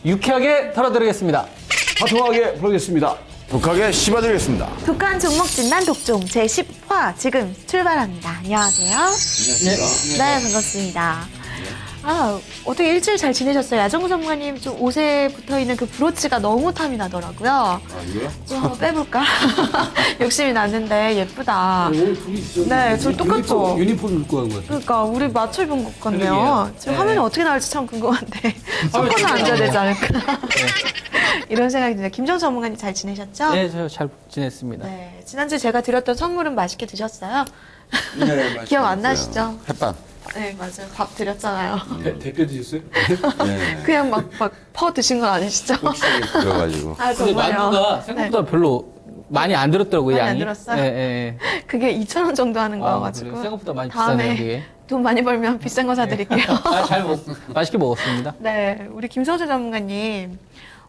유쾌하게 털어드리겠습니다. 화통하게 보겠습니다. 독하게 씹어드리겠습니다. 독한 종목 진단 독종 제10화 지금 출발합니다. 안녕하세요. 안녕하십니까. 네, 반갑습니다. 어떻게 일주일 잘 지내셨어요? 야정구 전문가님 좀 옷에 붙어있는 그 브로치가 너무 탐이 나더라고요. 아, 이거요? 좀 한번 빼볼까? 욕심이 났는데 예쁘다. 오늘 둘이 있죠. 네, 둘 똑같죠? 유니폼 입고 가는 것 같아요. 그러니까 우리 맞춰 입은 것 같네요. 그러게요. 지금 네. 화면이 어떻게 나올지 참 궁금한데 섞어서 앉아야 되지 않을까? 이런 생각이 듭니다. 김정 전문가님 잘 지내셨죠? 네, 저 잘 지냈습니다. 네, 지난주에 제가 드렸던 선물은 맛있게 드셨어요? 네, 기억 안 나시죠? 햇반. 네, 맞아요. 밥 드렸잖아요. 대표 드셨어요? 네. 그냥 막 퍼 드신 건 아니시죠? 그래가지고. 아, 근데 정말요? 만두가 생각보다 별로 많이 안 들었더라고요, 많이 안 양이. 들었어요? 예, 예. 그게 2,000원 정도 하는 아, 거여가지고. 그래요? 생각보다 많이 비싸네요, 다음에 그게. 돈 많이 벌면 비싼 거 사드릴게요. 맛있게 먹었습니다. 네, 우리 김성재 전문가님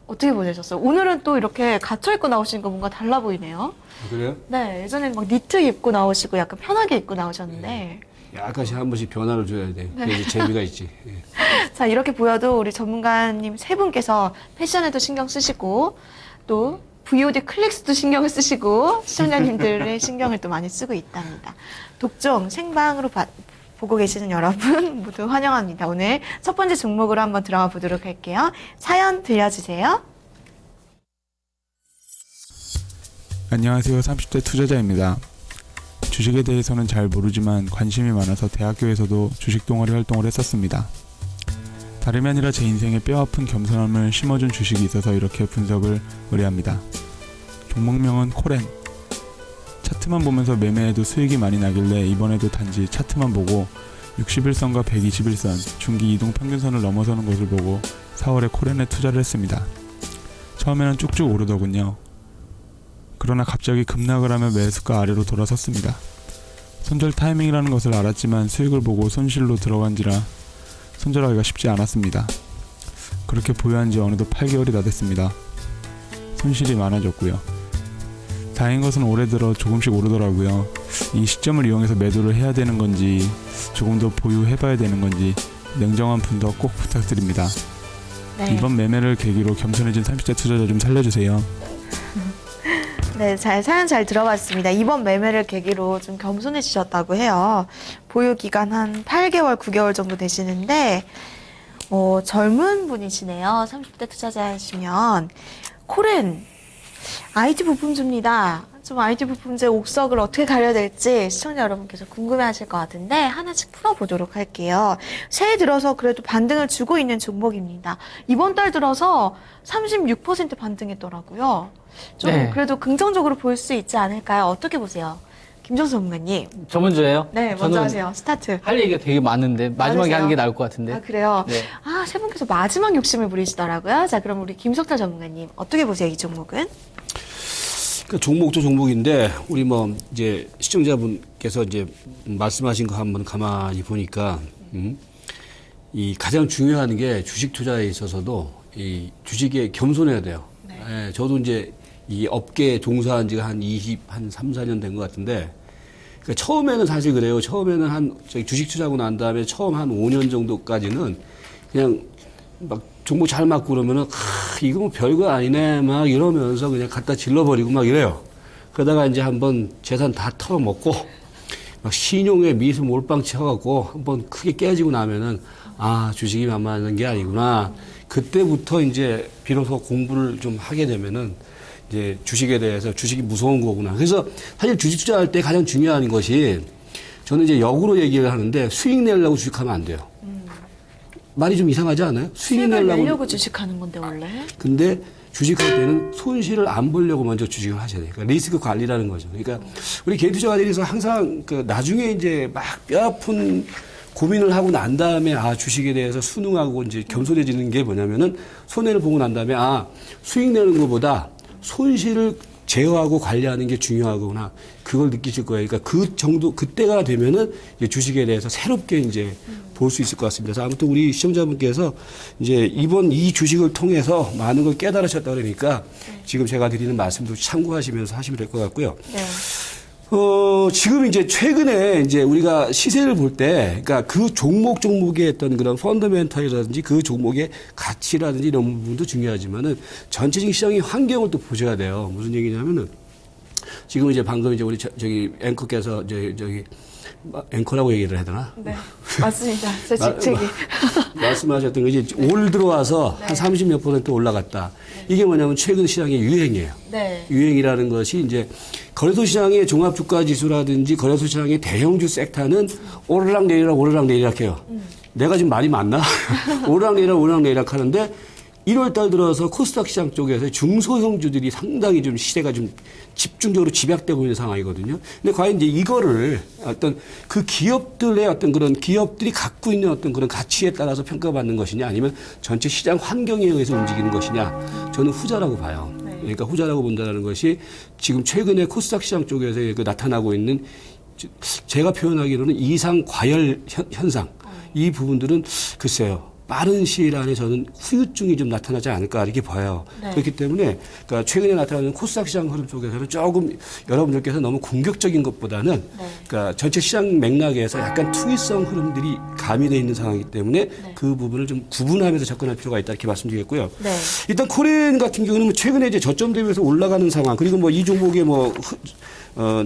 어떻게 보내셨어요? 오늘은 또 이렇게 갇혀입고 나오신 거 뭔가 달라 보이네요. 그래요? 네, 예전에는 막 니트 입고 나오시고 약간 편하게 입고 나오셨는데. 약간씩 한 번씩 변화를 줘야 돼. 그래야지 재미가 있지. 예. 자, 이렇게 보여도 우리 전문가님 세 분께서 패션에도 신경 쓰시고 또 VOD 클릭스도 신경을 쓰시고 시청자님들의 신경을 또 많이 쓰고 있답니다. 독종 생방으로 보고 계시는 여러분 모두 환영합니다. 오늘 첫 번째 종목으로 한번 들어가 보도록 할게요. 사연 들려주세요. 안녕하세요. 30대 투자자입니다. 주식에 대해서는 잘 모르지만 관심이 많아서 대학교에서도 주식 동아리 활동을 했었습니다. 다름이 아니라 제 인생에 뼈아픈 겸손함을 심어준 주식이 있어서 이렇게 분석을 의뢰합니다. 종목명은 코렌. 차트만 보면서 매매해도 수익이 많이 나길래 이번에도 단지 차트만 보고 61선과 121선, 중기 이동 평균선을 넘어서는 것을 보고 4월에 코렌에 투자를 했습니다. 처음에는 쭉쭉 오르더군요. 그러나 갑자기 급락을 하며 매수가 아래로 돌아섰습니다. 손절 타이밍이라는 것을 알았지만 수익을 보고 손실로 들어간지라 손절하기가 쉽지 않았습니다. 그렇게 보유한 지 어느덧 8개월이 다 됐습니다. 손실이 많아졌고요. 다행인 것은 올해 들어 조금씩 오르더라고요. 이 시점을 이용해서 매도를 해야 되는 건지 조금 더 보유해봐야 되는 건지 냉정한 분석 꼭 부탁드립니다. 네. 이번 매매를 계기로 겸손해진 30대 투자자 좀 살려주세요. 네, 사연 잘 들어봤습니다. 이번 매매를 계기로 좀 겸손해지셨다고 해요. 보유 기간 한 8개월, 9개월 정도 되시는데, 젊은 분이시네요. 30대 투자자이시면. 코렌, IT 부품주입니다. 좀 IT 부품주의 옥석을 어떻게 가려야 될지 시청자 여러분께서 궁금해 하실 것 같은데, 하나씩 풀어보도록 할게요. 새해 들어서 그래도 반등을 주고 있는 종목입니다. 이번 달 들어서 36% 반등했더라고요. 좀 네. 그래도 긍정적으로 볼 수 있지 않을까요? 어떻게 보세요? 김정수 전문가님. 저 먼저예요? 네, 먼저 하세요. 스타트. 할 얘기가 되게 많은데 마지막에 많으세요? 하는 게 나을 것 같은데. 아, 그래요? 네. 세 분께서 마지막 욕심을 부리시더라고요. 자, 그럼 우리 김석달 전문가님. 어떻게 보세요, 이 종목은? 그러니까 종목도 종목인데 우리 뭐 이제 시청자분께서 이제 말씀하신 거 한번 가만히 보니까 이 가장 중요한 게 주식 투자에 있어서도 이 주식에 겸손해야 돼요. 네. 예, 저도 이제 이 업계에 종사한 지가 한 3, 4년 된 것 같은데 그러니까 처음에는 사실 그래요. 처음에는 저희 주식 투자하고 난 다음에 처음 한 5년 정도까지는 그냥 막 종목 잘 맞고 그러면은 이거 뭐 별거 아니네 막 이러면서 그냥 갖다 질러버리고 막 이래요. 그러다가 이제 한번 재산 다 털어먹고 막 신용에 미수 몰빵 쳐갖고 한번 크게 깨지고 나면은 주식이 만만한 게 아니구나. 그때부터 이제 비로소 공부를 좀 하게 되면은 이제 주식에 대해서 주식이 무서운 거구나. 그래서 사실 주식 투자할 때 가장 중요한 것이 저는 이제 역으로 얘기를 하는데 수익 내려고 주식하면 안 돼요. 말이 좀 이상하지 않아요? 수익을 내려고 주식하는 건데, 원래? 근데 주식할 때는 손실을 안 보려고 먼저 주식을 하셔야 돼요. 그러니까 리스크 관리라는 거죠. 그러니까 우리 개인 투자가들에서 항상 나중에 이제 막 뼈아픈 고민을 하고 난 다음에 주식에 대해서 순응하고 이제 겸손해지는 게 뭐냐면은 손해를 보고 난 다음에 수익 내는 것보다 손실을 제어하고 관리하는 게 중요하구나. 그걸 느끼실 거예요. 그러니까 그 정도, 그때가 되면은 이제 주식에 대해서 새롭게 이제 볼 수 있을 것 같습니다. 그래서 아무튼 우리 시청자분께서 이제 이번 이 주식을 통해서 많은 걸 깨달으셨다 그러니까 지금 제가 드리는 말씀도 참고하시면서 하시면 될 것 같고요. 네. 지금 이제 최근에 이제 우리가 시세를 볼 때, 그러니까 그 종목의 어떤 그런 펀더멘탈이라든지 그 종목의 가치라든지 이런 부분도 중요하지만은 전체적인 시장의 환경을 또 보셔야 돼요. 무슨 얘기냐면은 지금 이제 방금 이제 우리 저기 앵커께서 저기 앵커라고 얘기를 해야 되나? 네, 맞습니다. 제 직책이. 말씀하셨던 것이 올 들어와서 한 30몇 % 올라갔다. 이게 뭐냐면 최근 시장의 유행이에요. 네. 유행이라는 것이 이제 거래소 시장의 종합 주가 지수라든지 거래소 시장의 대형주 섹터는 오르락 내리락 해요. 내가 지금 말이 맞나? 오르락 내리락 하는데 1월 달 들어서 코스닥 시장 쪽에서 중소형주들이 상당히 좀 시세가 좀 집중적으로 집약되고 있는 상황이거든요. 근데 과연 이제 이거를 어떤 그 기업들의 어떤 그런 기업들이 갖고 있는 어떤 그런 가치에 따라서 평가받는 것이냐 아니면 전체 시장 환경에 의해서 움직이는 것이냐 저는 후자라고 봐요. 그러니까 후자라고 본다는 것이 지금 최근에 코스닥 시장 쪽에서 그 나타나고 있는 제가 표현하기로는 이상 과열 현상 이 부분들은 글쎄요. 빠른 시일 안에 저는 후유증이 좀 나타나지 않을까 이렇게 봐요. 네. 그렇기 때문에 그러니까 최근에 나타나는 코스닥 시장 흐름 속에서는 조금 여러분들께서 너무 공격적인 것보다는 그러니까 전체 시장 맥락에서 약간 투기성 흐름들이 가미되어 있는 상황이기 때문에 그 부분을 좀 구분하면서 접근할 필요가 있다 이렇게 말씀드리겠고요. 네. 일단 코레인 같은 경우는 최근에 이제 저점 대비해서 올라가는 상황 그리고 뭐 이 종목의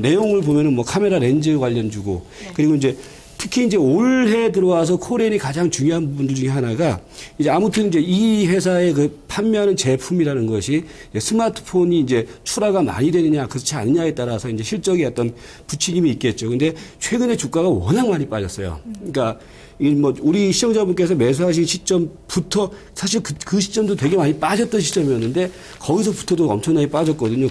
내용을 보면은 뭐 카메라 렌즈 관련주고 그리고 이제 특히 이제 올해 들어와서 코레인이 가장 중요한 부분들 중에 하나가 이제 아무튼 이제 이 회사의 그 판매하는 제품이라는 것이 스마트폰이 이제 출하가 많이 되느냐 그렇지 않느냐에 따라서 이제 실적의 어떤 부추김이 있겠죠. 근데 최근에 주가가 워낙 많이 빠졌어요. 그러니까 이 뭐 우리 시청자분께서 매수하신 시점부터 사실 그 시점도 되게 많이 빠졌던 시점이었는데 거기서부터도 엄청나게 빠졌거든요.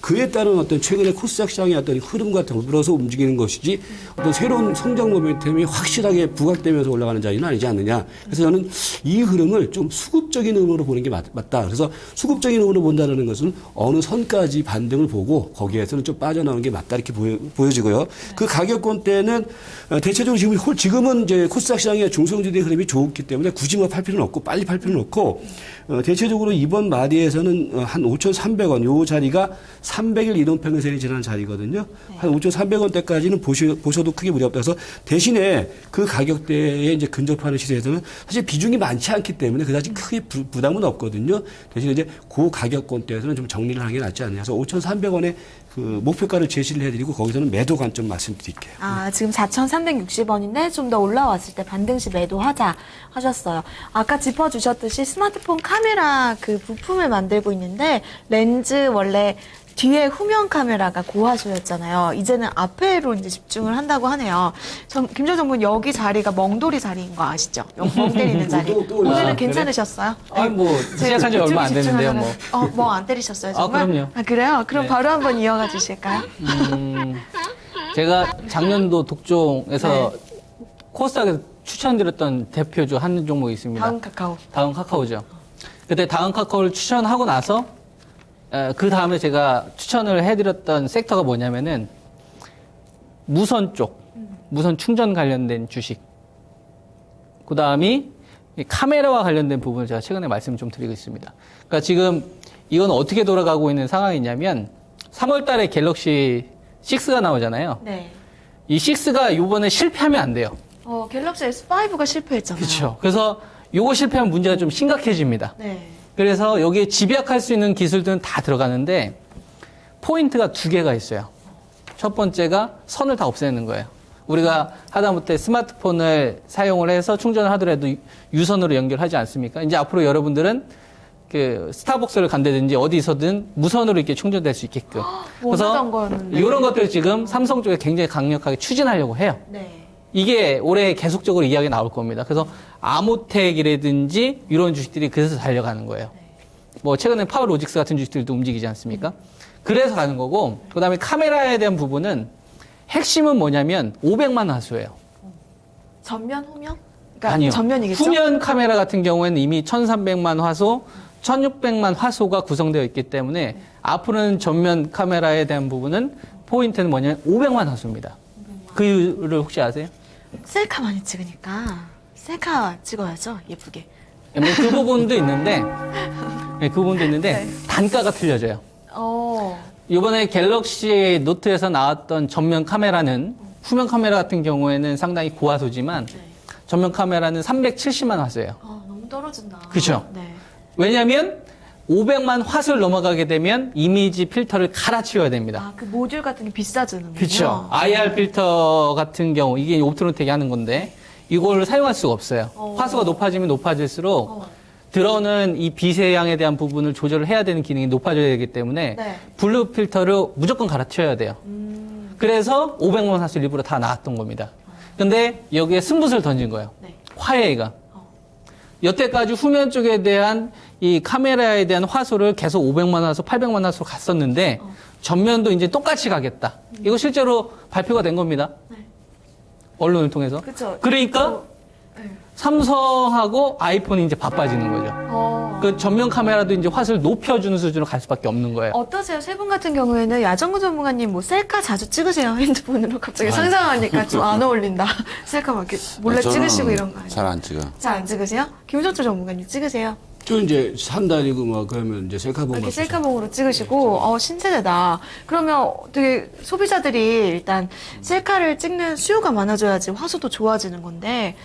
그에 따른 어떤 최근에 코스닥 시장의 어떤 흐름과 더불어서 움직이는 것이지 어떤 새로운 성장 모멘텀이 확실하게 부각되면서 올라가는 자리는 아니지 않느냐. 그래서 저는 이 흐름을 좀 수급적인 흐름으로 보는 게 맞다. 그래서 수급적인 흐름으로 본다는 것은 어느 선까지 반등을 보고 거기에서는 좀 빠져나오는 게 맞다 이렇게 보여지고요. 그 가격권대는 대체적으로 지금은 이제 코스닥 시장의 중소형주들의 흐름이 좋기 때문에 굳이 뭐 팔 필요는 없고 빨리 팔 필요는 없고 대체적으로 이번 마디에서는 한 5,300원 요 자리가 300일 이동평균선이 지나는 자리거든요. 한 5,300원대까지는 보셔도 크게 무리 없다. 그래서 대신에 그 가격대에 이제 근접하는 시세에서는 사실 비중이 많지 않기 때문에 그다지 크게 부담은 없거든요. 대신에 이제 그 가격권대에서는 좀 정리를 하는 게 낫지 않냐. 그래서 5,300원에 그 목표가를 제시를 해드리고 거기서는 매도 관점 말씀드릴게요. 아, 지금 4,360원인데 좀 더 올라왔을 때 반등 시 매도하자 하셨어요. 아까 짚어주셨듯이 스마트폰 카메라 그 부품을 만들고 있는데 렌즈 원래 뒤에 후면 카메라가 고화소였잖아요. 이제는 앞에로 이제 집중을 한다고 하네요. 김조정분 여기 자리가 멍돌이 자리인 거 아시죠? 멍 때리는 자리. 오늘은 괜찮으셨어요? 아니 뭐 시작한 지 얼마 안 됐는데요, 뭐. 멍 안 때리셨어요, 정말? 아, 그럼요. 아, 그래요? 그럼 네. 바로 한번 이어가 주실까요? 제가 작년도 독종에서 코스닥에서 추천드렸던 대표주 한 종목이 있습니다. 다음 카카오. 다음 카카오죠. 그때 다음 카카오를 추천하고 나서 그 다음에 제가 추천을 해드렸던 섹터가 뭐냐면은 무선 쪽, 무선 충전 관련된 주식. 그 다음이 카메라와 관련된 부분을 제가 최근에 말씀을 좀 드리고 있습니다. 그러니까 지금 이건 어떻게 돌아가고 있는 상황이냐면 3월 달에 갤럭시 6가 나오잖아요. 네. 이 6가 이번에 실패하면 안 돼요. 갤럭시 S5가 실패했잖아요. 그렇죠. 그래서 요거 실패하면 문제가 좀 심각해집니다. 네. 그래서 여기에 집약할 수 있는 기술들은 다 들어가는데 포인트가 두 개가 있어요. 첫 번째가 선을 다 없애는 거예요. 우리가 하다못해 스마트폰을 사용을 해서 충전을 하더라도 유선으로 연결하지 않습니까? 이제 앞으로 여러분들은 그 스타벅스를 간다든지 어디서든 무선으로 이렇게 충전될 수 있게끔. 원하던 거였는데. 이런 것들을 지금 삼성 쪽에 굉장히 강력하게 추진하려고 해요. 네. 이게 올해 계속적으로 이야기 나올 겁니다. 그래서 아모텍이라든지 이런 주식들이 그래서 달려가는 거예요. 뭐 최근에 파워로직스 같은 주식들도 움직이지 않습니까? 그래서 가는 거고 그다음에 카메라에 대한 부분은 핵심은 뭐냐면 500만 화소예요. 전면 후면? 그러니까 아니요. 전면이겠죠? 후면 카메라 같은 경우에는 이미 1300만 화소, 1600만 화소가 구성되어 있기 때문에 앞으로는 전면 카메라에 대한 부분은 포인트는 뭐냐면 500만 화소입니다. 그 이유를 혹시 아세요? 셀카 많이 찍으니까 셀카 찍어야죠. 예쁘게. 뭐 그 부분도 있는데, 네, 그 부분도 있는데 네. 단가가 틀려져요. 이번에 갤럭시 노트에서 나왔던 전면 카메라는 후면 카메라 같은 경우에는 상당히 고화소지만 전면 카메라는 370만 화소예요. 너무 떨어진다. 그쵸? 네. 왜냐하면 500만 화소를 넘어가게 되면 이미지 필터를 갈아치워야 됩니다. 그 모듈 같은 게 비싸지는군요. 그렇죠. IR 필터 같은 경우 이게 옵트론텍이 하는 건데 이걸 사용할 수가 없어요. 화소가 높아지면 높아질수록 들어오는 이 비세양에 대한 부분을 조절을 해야 되는 기능이 높아져야 되기 때문에 네. 블루 필터를 무조건 갈아치워야 돼요. 그래서 500만 화소 일부러 다 나왔던 겁니다. 근데 여기에 승부수를 던진 거예요. 네. 화웨이가. 여태까지 후면 쪽에 대한 이 카메라에 대한 화소를 계속 500만 화소, 800만 화소로 갔었는데 전면도 이제 똑같이 가겠다. 이거 실제로 발표가 된 겁니다. 언론을 통해서. 그쵸. 그러니까 네. 삼성하고 아이폰이 이제 바빠지는 거죠. 그 전면 카메라도 이제 화소를 높여주는 수준으로 갈 수밖에 없는 거예요. 어떠세요? 세 분 같은 경우에는 야정근 전문가님 뭐 셀카 자주 찍으세요? 핸드폰으로 갑자기 상상하니까 좀 안 어울린다. 셀카 막 이렇게 몰래 찍으시고 이런 거 아니에요? 잘 안 찍어. 잘 안 찍으세요? 김성철 전문가님 찍으세요? 저 이제 산 다니고 막 그러면 이제 셀카봉 이렇게 맞춰서. 셀카봉으로 찍으시고 신세대다. 그러면 되게 소비자들이 일단 셀카를 찍는 수요가 많아져야지 화소도 좋아지는 건데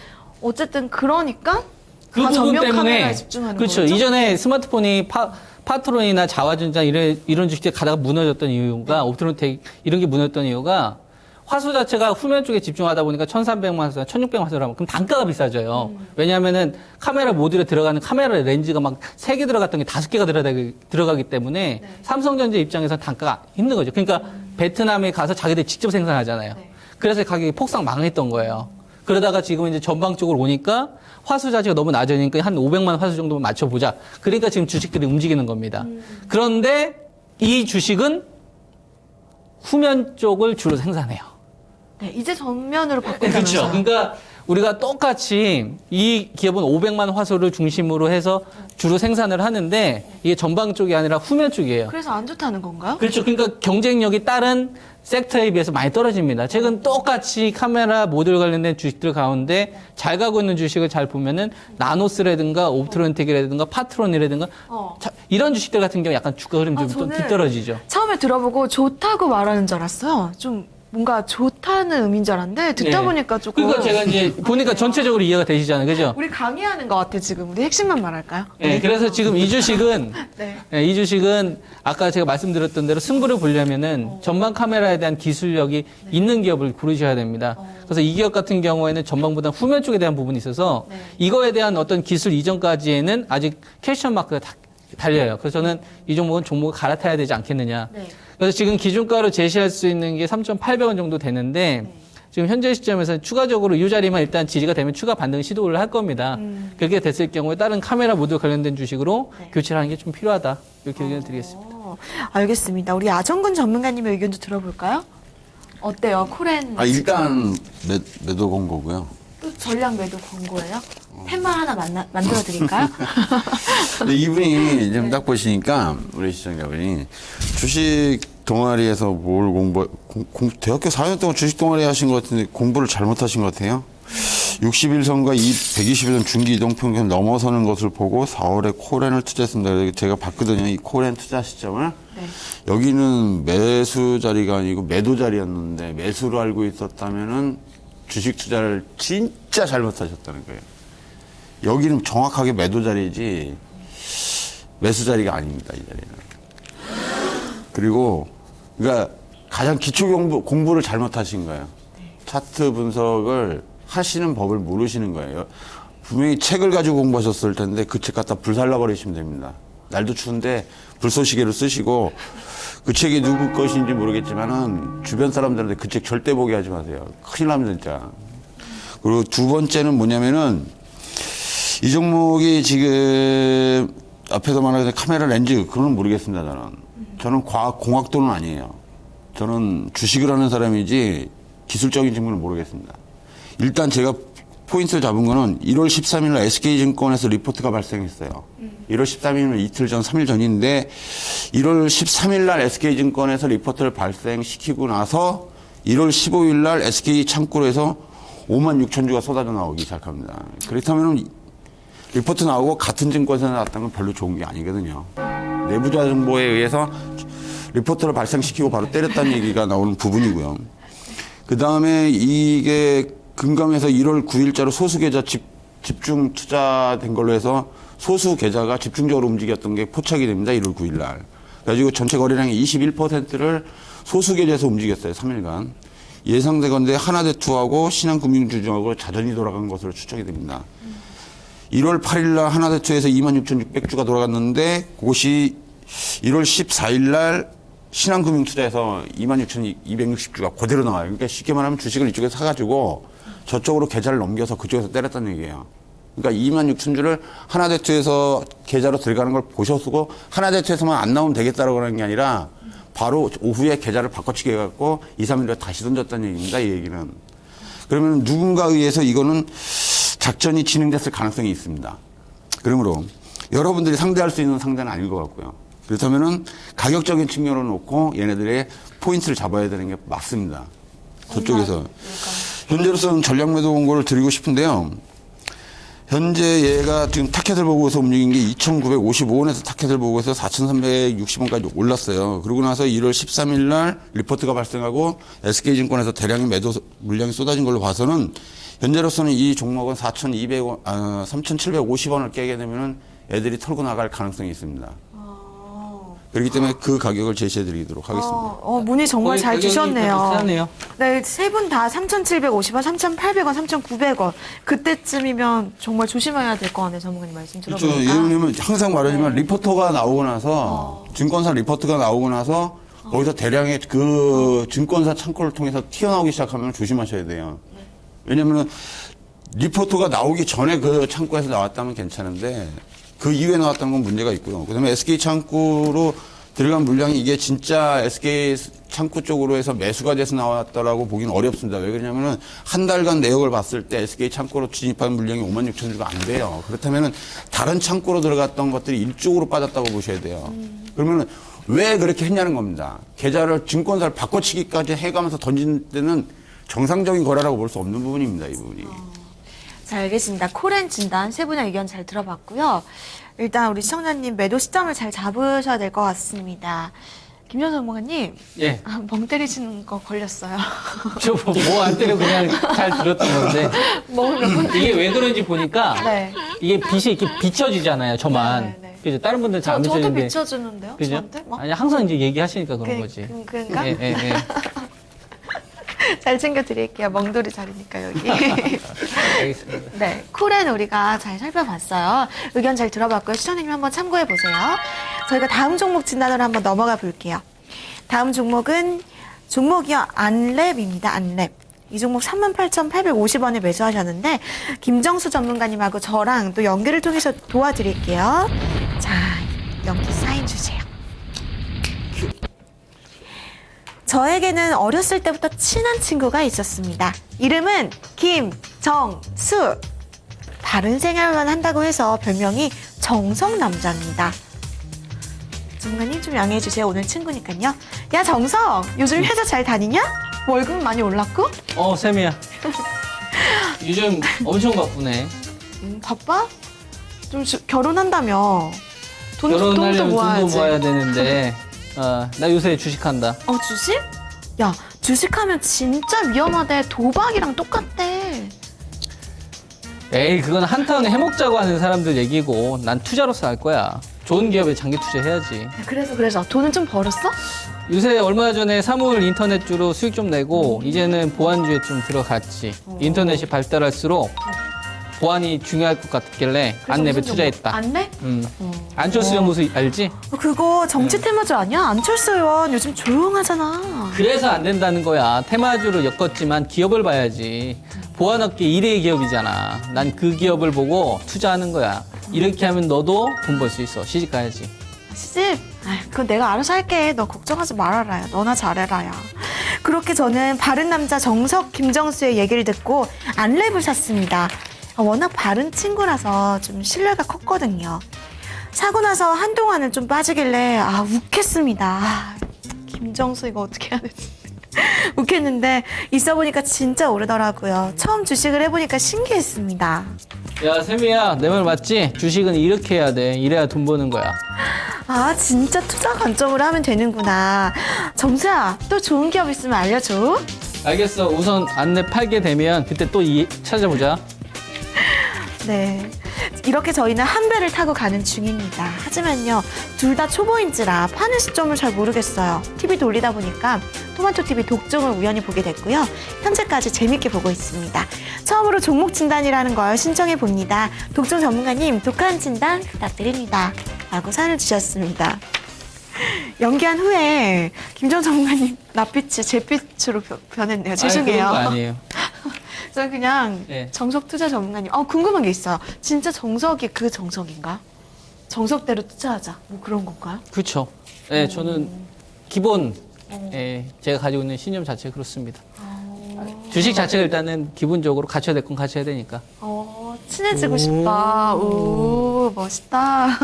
어쨌든 그러니까 그 다 부분 전면 때문에 카메라에 집중하는 그렇죠. 거죠. 이전에 스마트폰이 파트론이나 자화전자 이런 주식들이 가다가 무너졌던 이유가 옵트론텍 이런 게 무너졌던 이유가 화소 자체가 후면 쪽에 집중하다 보니까 1300만 화소나 1600만 화소를 하면 그럼 단가가 비싸져요. 왜냐하면은 카메라 모듈에 들어가는 카메라 렌즈가 막 3개 들어갔던 게 5개가 들어가기 때문에 삼성전자 입장에서 단가가 힘든 거죠. 그러니까 베트남에 가서 자기들이 직접 생산하잖아요. 그래서 가격이 폭삭 망했던 거예요. 그러다가 지금 이제 전방쪽으로 오니까 화소 자체가 너무 낮으니까 한 500만 화소 정도만 맞춰보자. 그러니까 지금 주식들이 움직이는 겁니다. 그런데 이 주식은 후면 쪽을 주로 생산해요. 네, 이제 전면으로 그렇죠. 바꾼다면서요. 그러니까 우리가 똑같이 이 기업은 500만 화소를 중심으로 해서 주로 생산을 하는데 이게 전방 쪽이 아니라 후면 쪽이에요. 그래서 안 좋다는 건가요? 그렇죠. 그러니까 경쟁력이 다른 섹터에 비해서 많이 떨어집니다. 최근 똑같이 카메라 모듈 관련된 주식들 가운데 잘 가고 있는 주식을 잘 보면은 나노스라든가 옵트론텍이라든가 파트론이라든가 이런 주식들 같은 경우 약간 주가 흐름이 좀 저는 뒤떨어지죠. 처음에 들어보고 좋다고 말하는 줄 알았어요. 좀 뭔가 좋다는 의미인 줄 알았는데 듣다 네. 보니까 조금 그러니까 제가 이제 보니까 전체적으로 이해가 되시잖아요. 그죠? 우리 강의하는 것 같아 지금. 우리 핵심만 말할까요? 네, 그래서 지금 이 주식은 네. 이 주식은 아까 제가 말씀드렸던 대로 승부를 보려면은 전방 카메라에 대한 기술력이 있는 기업을 고르셔야 됩니다. 그래서 이 기업 같은 경우에는 전방보다 후면 쪽에 대한 부분이 있어서 이거에 대한 어떤 기술 이전까지에는 아직 퀘스천 마크가 달려요. 그래서 저는 이 종목을 갈아타야 되지 않겠느냐. 네. 그래서 지금 기준가로 제시할 수 있는 게 3,800원 정도 되는데 지금 현재 시점에서 추가적으로 이 자리만 일단 지지가 되면 추가 반등 시도를 할 겁니다. 그렇게 됐을 경우에 다른 카메라 모듈 관련된 주식으로 교체를 하는 게 좀 필요하다. 이렇게 의견을 드리겠습니다. 알겠습니다. 우리 야정근 전문가님의 의견도 들어볼까요? 어때요? 코렌 일단 매도 공고고요. 또 전략 매도 광고예요? 펜만 하나 만들어 드릴까요? 근데 이분이 지금 딱 보시니까 우리 시청자분이 주식 동아리에서 뭘 대학교 4년 동안 주식 동아리 하신 것 같은데 공부를 잘못하신 것 같아요. 61선과 120선 중기 이동 평균 넘어서는 것을 보고 4월에 코렌을 투자했습니다. 제가 봤거든요. 이 코렌 투자 시점을. 네. 여기는 매수 자리가 아니고 매도 자리였는데 매수로 알고 있었다면은 주식 투자를 진짜 잘못하셨다는 거예요. 여기는 정확하게 매도 자리지 매수 자리가 아닙니다. 이 자리는. 그리고 그러니까 가장 기초 공부를 잘못하신 거예요. 차트 분석을 하시는 법을 모르시는 거예요. 분명히 책을 가지고 공부하셨을 텐데 그 책 갖다 불살라 버리시면 됩니다. 날도 추운데 불쏘시개로 쓰시고 그 책이 누구 것인지 모르겠지만은 주변 사람들한테 그 책 절대 보게 하지 마세요. 큰일 납니다, 진짜. 그리고 두 번째는 뭐냐면은 이 종목이 지금 앞에서 말하는 카메라 렌즈 그건 모르겠습니다, 저는 공학도는 아니에요. 저는 주식을 하는 사람이지 기술적인 질문을 모르겠습니다. 일단 제가 포인트를 잡은 거는 1월 13일 날 SK증권에서 리포트가 발생했어요. 1월 13일은 이틀 전, 3일 전인데 1월 13일 날 SK증권에서 리포트를 발생시키고 나서 1월 15일 날 SK 창구로에서 5만 6천 주가 쏟아져 나오기 시작합니다. 그렇다면 리포트 나오고 같은 증권사에 나왔다는 건 별로 좋은 게 아니거든요. 내부자 정보에 의해서 리포터를 발생시키고 바로 때렸다는 얘기가 나오는 부분이고요. 그 다음에 이게 금감에서 1월 9일자로 소수 계좌 집중 투자된 걸로 해서 소수 계좌가 집중적으로 움직였던 게 포착이 됩니다. 1월 9일 날. 그래가지고 전체 거래량의 21%를 소수 계좌에서 움직였어요. 3일간. 예상되건대 하나대투하고 신한금융주주하고 자전이 돌아간 것으로 추정이 됩니다. 1월 8일 날 하나대투에서 26,600주가 돌아갔는데 그것이 1월 14일 날 신한금융투자에서 26,260주가 그대로 나와요. 그러니까 쉽게 말하면 주식을 이쪽에서 사가지고 저쪽으로 계좌를 넘겨서 그쪽에서 때렸다는 얘기예요. 그러니까 26,000주를 하나대투에서 계좌로 들어가는 걸 보셨고 하나대투에서만 안 나오면 되겠다라고 하는 게 아니라 바로 오후에 계좌를 바꿔치기 해갖고 2, 3일 후에 다시 던졌다는 얘기입니다. 이 얘기는. 그러면 누군가에 의해서 이거는 작전이 진행됐을 가능성이 있습니다. 그러므로 여러분들이 상대할 수 있는 상대는 아닌 것 같고요. 그렇다면은 가격적인 측면으로 놓고 얘네들의 포인트를 잡아야 되는 게 맞습니다. 저쪽에서. 현재로서는 전략 매도 공고를 드리고 싶은데요. 현재 얘가 지금 타켓을 보고서 움직인 게 2,955원에서 타켓을 보고서 4,360원까지 올랐어요. 그러고 나서 1월 13일 날 리포트가 발생하고 SK증권에서 대량의 매도 물량이 쏟아진 걸로 봐서는 현재로서는 이 종목은 4,200원, 3,750원을 깨게 되면은 애들이 털고 나갈 가능성이 있습니다. 그렇기 때문에 그 가격을 제시해드리도록 하겠습니다. 문의 정말 잘 가격이 주셨네요. 비슷하네요. 네, 세 분 다 3,750원, 3,800원, 3,900원. 그때쯤이면 정말 조심해야 될 것 같네요, 전문가님 말씀 그렇죠. 들어보니까. 왜냐면 항상 말하지만 리포터가 나오고 나서 증권사 리포트가 나오고 나서 거기서 대량의 그 증권사 창고를 통해서 튀어나오기 시작하면 조심하셔야 돼요. 왜냐면은 리포터가 나오기 전에 그 창고에서 나왔다면 괜찮은데 그 이후에 나왔다는 건 문제가 있고요. 그다음에 SK 창구로 들어간 물량이 이게 진짜 SK 창구 쪽으로 해서 매수가 돼서 나왔다라고 보기는 어렵습니다. 왜 그러냐면은 한 달간 내역을 봤을 때 SK 창구로 진입한 물량이 56,000주가 안 돼요. 그렇다면은 다른 창구로 들어갔던 것들이 일쪽으로 빠졌다고 보셔야 돼요. 그러면은 왜 그렇게 했냐는 겁니다. 계좌를 증권사를 바꿔치기까지 해가면서 던진 때는 정상적인 거래라고 볼 수 없는 부분입니다. 이 부분이. 자, 알겠습니다. 코렌 진단 세 분의 의견 잘 들어봤고요. 일단 우리 시청자님 매도 시점을 잘 잡으셔야 될 것 같습니다. 김현수 전문가님, 예. 멍 때리시는 거 걸렸어요. 저 뭐 안 때려 그냥 잘 들었던 건데. 이게 왜 그런지 보니까 네. 이게 빛이 이렇게 비춰지잖아요. 저만. 네, 네. 그죠? 다른 분들은 잘 안 저도 비춰지는데. 비춰주는데요? 그죠? 저한테? 막? 아니 항상 이제 얘기하시니까 그런 거지. 그런가? 예, 예, 예. 잘 챙겨드릴게요. 멍돌이 자리니까 여기. 알겠습니다. 네, 쿨엔 우리가 잘 살펴봤어요. 의견 잘 들어봤고요. 시청자님 한번 참고해 보세요. 저희가 다음 종목 진단으로 한번 넘어가 볼게요. 다음 종목은 종목이요. 안랩입니다. 안랩. 이 종목 38,850원에 매수하셨는데 김정수 전문가님하고 저랑 또 연계를 통해서 도와드릴게요. 자, 연기 사인 주세요. 저에게는 어렸을 때부터 친한 친구가 있었습니다. 이름은 김정수. 다른 생활만 한다고 해서 별명이 정성남자입니다. 전문가님 좀 양해해 주세요. 오늘 친구니까요. 야, 정성, 요즘 회사 잘 다니냐? 월급 많이 올랐고? 쌤이야. 요즘 엄청 바쁘네. 바빠? 좀 결혼한다며. 돈도 결혼하려면 모아야지. 돈도 모아야 되는데, 나 요새 주식한다. 주식? 야, 주식하면 진짜 위험하대. 도박이랑 똑같대. 에이, 그건 한탕 해먹자고 하는 사람들 얘기고, 난 투자로서 할 거야. 좋은 기업에 장기 투자해야지. 그래서 돈은 좀 벌었어? 요새 얼마 전에 사물 인터넷주로 수익 좀 내고, 이제는 보안주에 좀 들어갔지. 인터넷이 발달할수록 보안이 중요할 것 같길래 안랩에 투자했다. 안랩? 안철수 연구소 알지? 그거 정치 테마주 아니야? 안철수 의원 요즘 조용하잖아. 그래서 안 된다는 거야. 테마주로 엮었지만 기업을 봐야지. 보안업계 1위 기업이잖아. 난 그 기업을 보고 투자하는 거야. 이렇게 하면 너도 돈 벌 수 있어. 시집 가야지. 시집? 그건 내가 알아서 할게. 너 걱정하지 말아라. 야. 너나 잘해라. 야. 그렇게 저는 바른 남자 정석 김정수의 얘기를 듣고 안랩을 샀습니다. 워낙 바른 친구라서 좀 신뢰가 컸거든요. 사고 나서 한동안은 좀 빠지길래 욱했습니다. 김정수 이거 어떻게 해야 되지? 욱했는데 있어 보니까 진짜 오르더라고요. 처음 주식을 해보니까 신기했습니다. 야, 세미야, 내 말 맞지? 주식은 이렇게 해야 돼. 이래야 돈 버는 거야. 아, 진짜 투자 관점으로 하면 되는구나. 정수야, 또 좋은 기업 있으면 알려줘. 알겠어. 우선 안내 팔게 되면 그때 또 찾아보자. 네. 이렇게 저희는 한 배를 타고 가는 중입니다. 하지만요, 둘 다 초보인지라 파는 시점을 잘 모르겠어요. TV 돌리다 보니까 토마토 TV 독종을 우연히 보게 됐고요. 현재까지 재밌게 보고 있습니다. 처음으로 종목 진단이라는 걸 신청해 봅니다. 독종 전문가님, 독한 진단 부탁드립니다. 라고 사연을 주셨습니다. 연기한 후에 김정 전문가님 낯빛이 잿빛으로 변했네요. 죄송해요. 아니, 그런 거 아니에요. 저는 그냥 네. 정석 투자 전문가님. 궁금한 게 있어요. 진짜 정석이 그 정석인가? 정석대로 투자하자. 뭐 그런 건가요? 그렇죠. 네, 저는 기본 제가 가지고 있는 신념 자체가 그렇습니다. 주식 자체가 일단은 기본적으로 갖춰야 될 건 갖춰야 되니까. 친해지고 싶다. 오, 멋있다.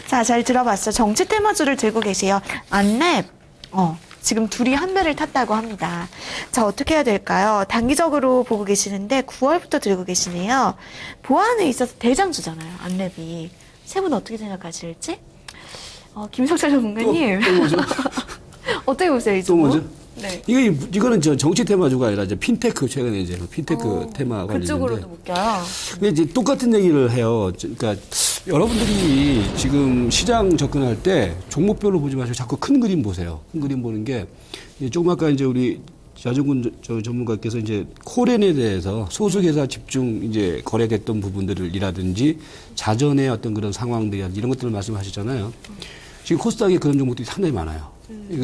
자, 잘 들어봤어요. 정치 테마주를 들고 계세요. 안랩. 지금 둘이 한 배를 탔다고 합니다. 자, 어떻게 해야 될까요? 단기적으로 보고 계시는데 9월부터 들고 계시네요. 보안에 있어서 대장주잖아요. 안랩이. 세 분 어떻게 생각하실지? 김석철 전문가님. 또 뭐죠? 어떻게 보세요, 이 또 종목? 뭐죠? 네. 이거는 정치 테마주가 아니라 이제 핀테크 최근에 이제 핀테크 테마 관련인데. 그쪽으로도 묶여요. 근데 이제 똑같은 얘기를 해요. 그러니까 여러분들이 지금 시장 접근할 때 종목별로 보지 마시고 자꾸 큰 그림 보세요. 큰 그림 보는 게 조금 아까 이제 우리 자정군 전문가께서 이제 코렌에 대해서 소수회사 집중 이제 거래됐던 부분들이라든지 자전의 어떤 그런 상황들이라든지 이런 것들을 말씀하셨잖아요. 지금 코스닥에 그런 종목들이 상당히 많아요.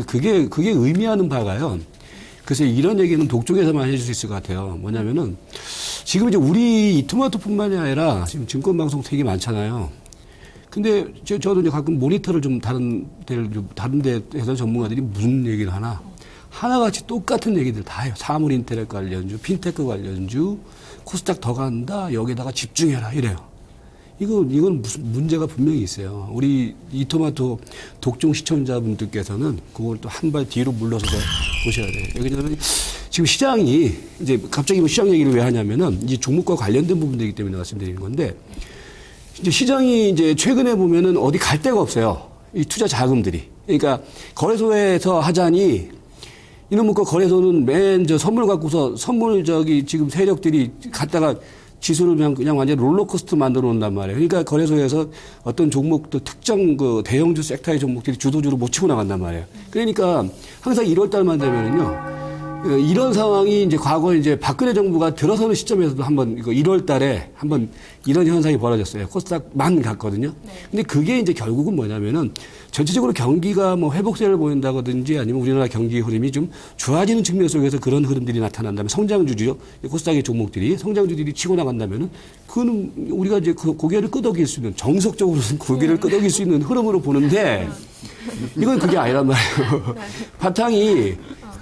그게 의미하는 바가요. 그래서 이런 얘기는 독종에서만 해줄 수 있을 것 같아요. 뭐냐면은 지금 이제 우리 이 토마토뿐만이 아니라 지금 증권 방송 되게 많잖아요. 근데 저도 이제 가끔 모니터를 좀 다른 데에서 전문가들이 무슨 얘기를 하나 하나같이 똑같은 얘기들 다 해요. 사물 인터넷 관련주, 핀테크 관련주, 코스닥 더 간다, 여기다가 집중해라 이래요. 이건 무슨 문제가 분명히 있어요. 우리 이토마토 독종 시청자분들께서는 그걸 또 한 발 뒤로 물러서서 보셔야 돼요. 여기는 지금 시장이 이제 갑자기 뭐 시장 얘기를 왜 하냐면은 이 종목과 관련된 부분들이기 때문에 말씀드리는 건데 이제 시장이 이제 최근에 보면은 어디 갈 데가 없어요. 이 투자 자금들이. 그러니까 거래소에서 하자니 이놈의 거 거래소는 맨 저 선물 갖고서 지금 세력들이 갖다가 지수를 그냥 완전 롤러코스터 만들어 놓는단 말이에요. 그러니까 거래소에서 어떤 종목도 특정 그 대형주 섹터의 종목들이 주도주로 못 치고 나간단 말이에요. 그러니까 항상 1월 달만 되면은요. 이런 상황이 이제 과거에 이제 박근혜 정부가 들어서는 시점에서도 한번 이거 1월 달에 한번 이런 현상이 벌어졌어요. 코스닥만 갔거든요. 근데 그게 이제 결국은 뭐냐면은 전체적으로 경기가 뭐 회복세를 보인다든지 아니면 우리나라 경기 흐름이 좀 좋아지는 측면 속에서 그런 흐름들이 나타난다면 성장주죠. 코스닥의 종목들이 성장주들이 치고 나간다면은 그거는 우리가 이제 그 고개를 끄덕일 수 있는 정석적으로는 고개를 끄덕일 수 있는 흐름으로 보는데 이건 그게 아니란 말이에요. 바탕이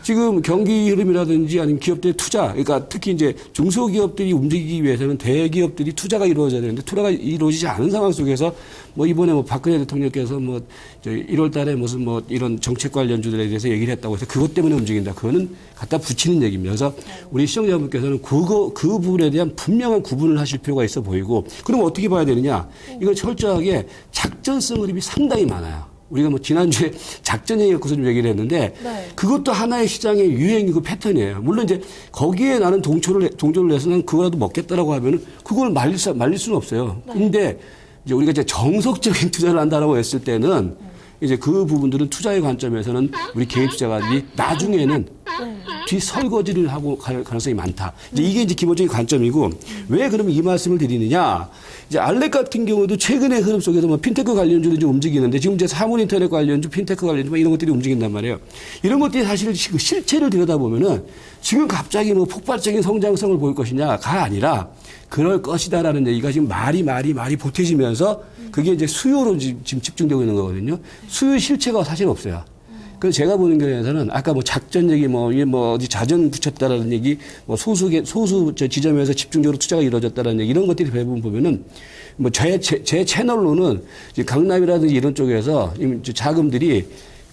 지금 경기 흐름이라든지 아니면 기업들의 투자, 그러니까 특히 이제 중소기업들이 움직이기 위해서는 대기업들이 투자가 이루어져야 되는데 투자가 이루어지지 않은 상황 속에서 뭐 이번에 뭐 박근혜 대통령께서 뭐 1월 달에 무슨 뭐 이런 정책 관련주들에 대해서 얘기를 했다고 해서 그것 때문에 움직인다. 그거는 갖다 붙이는 얘기입니다. 그래서 우리 시청자분께서는 그 부분에 대한 분명한 구분을 하실 필요가 있어 보이고 그럼 어떻게 봐야 되느냐. 이걸 철저하게 작전성 흐름이 상당히 많아요. 우리가 뭐 지난주에 작전 얘기 갖고서 좀 얘기를 했는데 그것도 하나의 시장의 유행이고 패턴이에요. 물론 이제 거기에 나는 동조를 해서 난 그거라도 먹겠다라고 하면은 그걸 말릴 수는 없어요. 근데 이제 우리가 이제 정석적인 투자를 한다라고 했을 때는 이제 그 부분들은 투자의 관점에서는 우리 개인 투자가들이 나중에는 뒤설거지를 하고 갈 가능성이 많다. 이제 이게 이제 기본적인 관점이고 왜 그러면 이 말씀을 드리느냐? 이제 알렉 같은 경우도 최근의 흐름 속에서 뭐 핀테크 관련주를 좀 움직이는데 지금 이제 사물 인터넷 관련주, 핀테크 관련주 뭐 이런 것들이 움직인단 말이에요. 이런 것들이 사실 그 실체를 들여다보면은 지금 갑자기 뭐 폭발적인 성장성을 보일 것이냐가 아니라 그럴 것이다라는 얘기가 지금 말이 보태지면서 그게 이제 수요로 지금 집중되고 있는 거거든요. 수요 실체가 사실 없어요. 그래서 제가 보는 견해에서는 아까 뭐 작전 얘기 뭐 어디 자전 붙였다라는 얘기 뭐 소수 지점에서 집중적으로 투자가 이루어졌다라는 얘기 이런 것들이 대부분 보면은 뭐 제 채널로는 이제 강남이라든지 이런 쪽에서 자금들이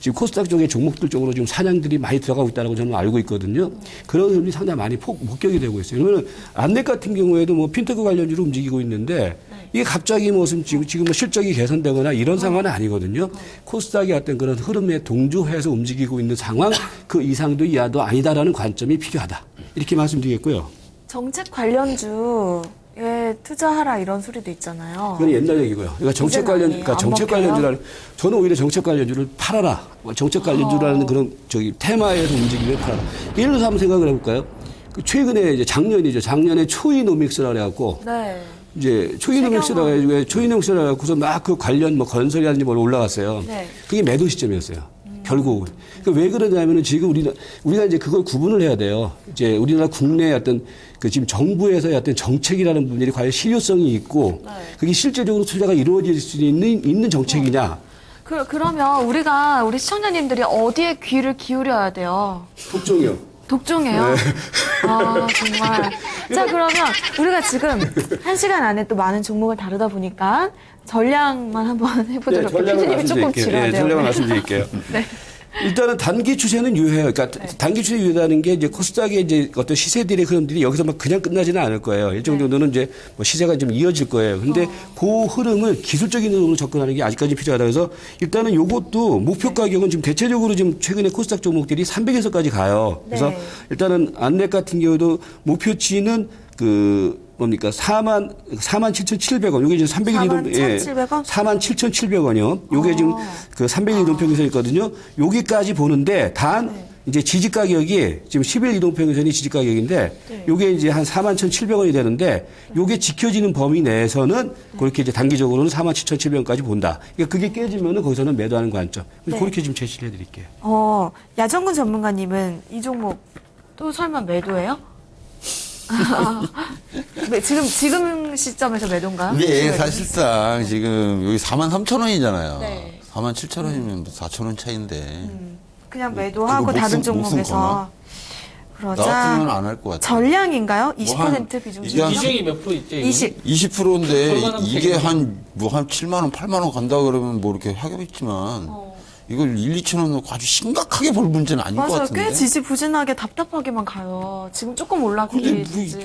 지금 코스닥 쪽의 종목들 쪽으로 지금 사냥들이 많이 들어가고 있다고 저는 알고 있거든요. 그런 흐름이 상당히 많이 목격이 되고 있어요. 그러면 안넷 같은 경우에도 뭐 핀테크 관련주로 움직이고 있는데 이게 갑자기 무슨 지금 뭐 실적이 개선되거나 이런 상황은 아니거든요. 코스닥이 어떤 그런 흐름에 동조해서 움직이고 있는 상황 그 이상도 이하도 아니다라는 관점이 필요하다. 이렇게 말씀드리겠고요. 정책 관련주에 투자하라 이런 소리도 있잖아요. 그건 옛날 얘기고요. 그러니까 정책 이제는 관련, 아니에요. 그러니까 안 정책 먹혀요? 관련주라는 저는 오히려 정책 관련주를 팔아라. 정책 관련주라는 그런 테마에서 움직이면 팔아라. 예를 들어서 한번 생각을 해볼까요? 그 최근에 이제 작년에 초이노믹스라고 해갖고 네. 이제 초이노믹스라고 해가지고 초이노믹스라고 해갖고서 막 그 관련 뭐 건설이라든지 뭘 올라갔어요. 네. 그게 매도 시점이었어요. 결국은. 그러니까 왜 그러냐면은 지금 우리가 이제 그걸 구분을 해야 돼요. 이제 우리나라 국내의 어떤 그 지금 정부에서의 어떤 정책이라는 부분이 과연 실효성이 있고 그게 실제적으로 투자가 이루어질 수 있는 정책이냐. 그러면 우리 시청자님들이 어디에 귀를 기울여야 돼요? 독종이요. 독종이에요? 아, 정말. 자, 그러면 우리가 지금 1시간 안에 또 많은 종목을 다루다 보니까 전략만 한번 해보도록 할게요. 피디님이 조금 지루하네요. 전략을 말씀드릴게요. 네. 일단은 단기 추세는 유효해요. 그러니까 단기 추세 유효하다는 게 이제 코스닥의 이제 어떤 시세들의 흐름들이 여기서 막 그냥 끝나지는 않을 거예요. 일정 정도는 이제 뭐 시세가 좀 이어질 거예요. 근데 그 흐름을 기술적인 흐름으로 접근하는 게 아직까지 필요하다. 그래서 일단은 요것도 목표 가격은 지금 대체적으로 지금 최근에 코스닥 종목들이 300에서까지 가요. 그래서 네. 일단은 안넷 같은 경우도 목표치는 뭡니까? 47,700원. 요게 이제 300일 이동, 47,700원? 47,700원이요. 요게 지금 그 300일 이동평균선이 있거든요. 여기까지 보는데 단 이제 지지 가격이 지금 10일 이동평균선이 지지 가격인데 요게 이제 한 41,700원이 되는데 요게 지켜지는 범위 내에서는 그렇게 이제 단기적으로는 47,700원까지 본다. 그러니까 그게 깨지면은 거기서는 매도하는 관점. 그렇게 지금 제시를 해드릴게요. 야정근 전문가님은 이 종목 또 설마 매도예요? 지금 시점에서 매도인가요? 이게 사실상 지금 여기 43,000원이잖아요. 네. 47,000원이면 4,000원 차이인데. 그냥 매도하고 그거 다른 목숨 종목에서 나 같으면 그러자 안 할 것 같아요. 전량인가요? 뭐 20% 비중 이게 한 중이요? 비중이 몇 프로 있죠? 이거는? 20. 20%인데 절반하면 이게 되겠네. 한 7만 원, 8만 원 간다 그러면 뭐 이렇게 하겠지만 이걸 1, 2천 원 넣고 아주 심각하게 볼 문제는 아닐 것 맞아요. 같은데. 꽤 지지부진하게 답답하게만 가요. 지금 조금 근데 올라가기 뭐 지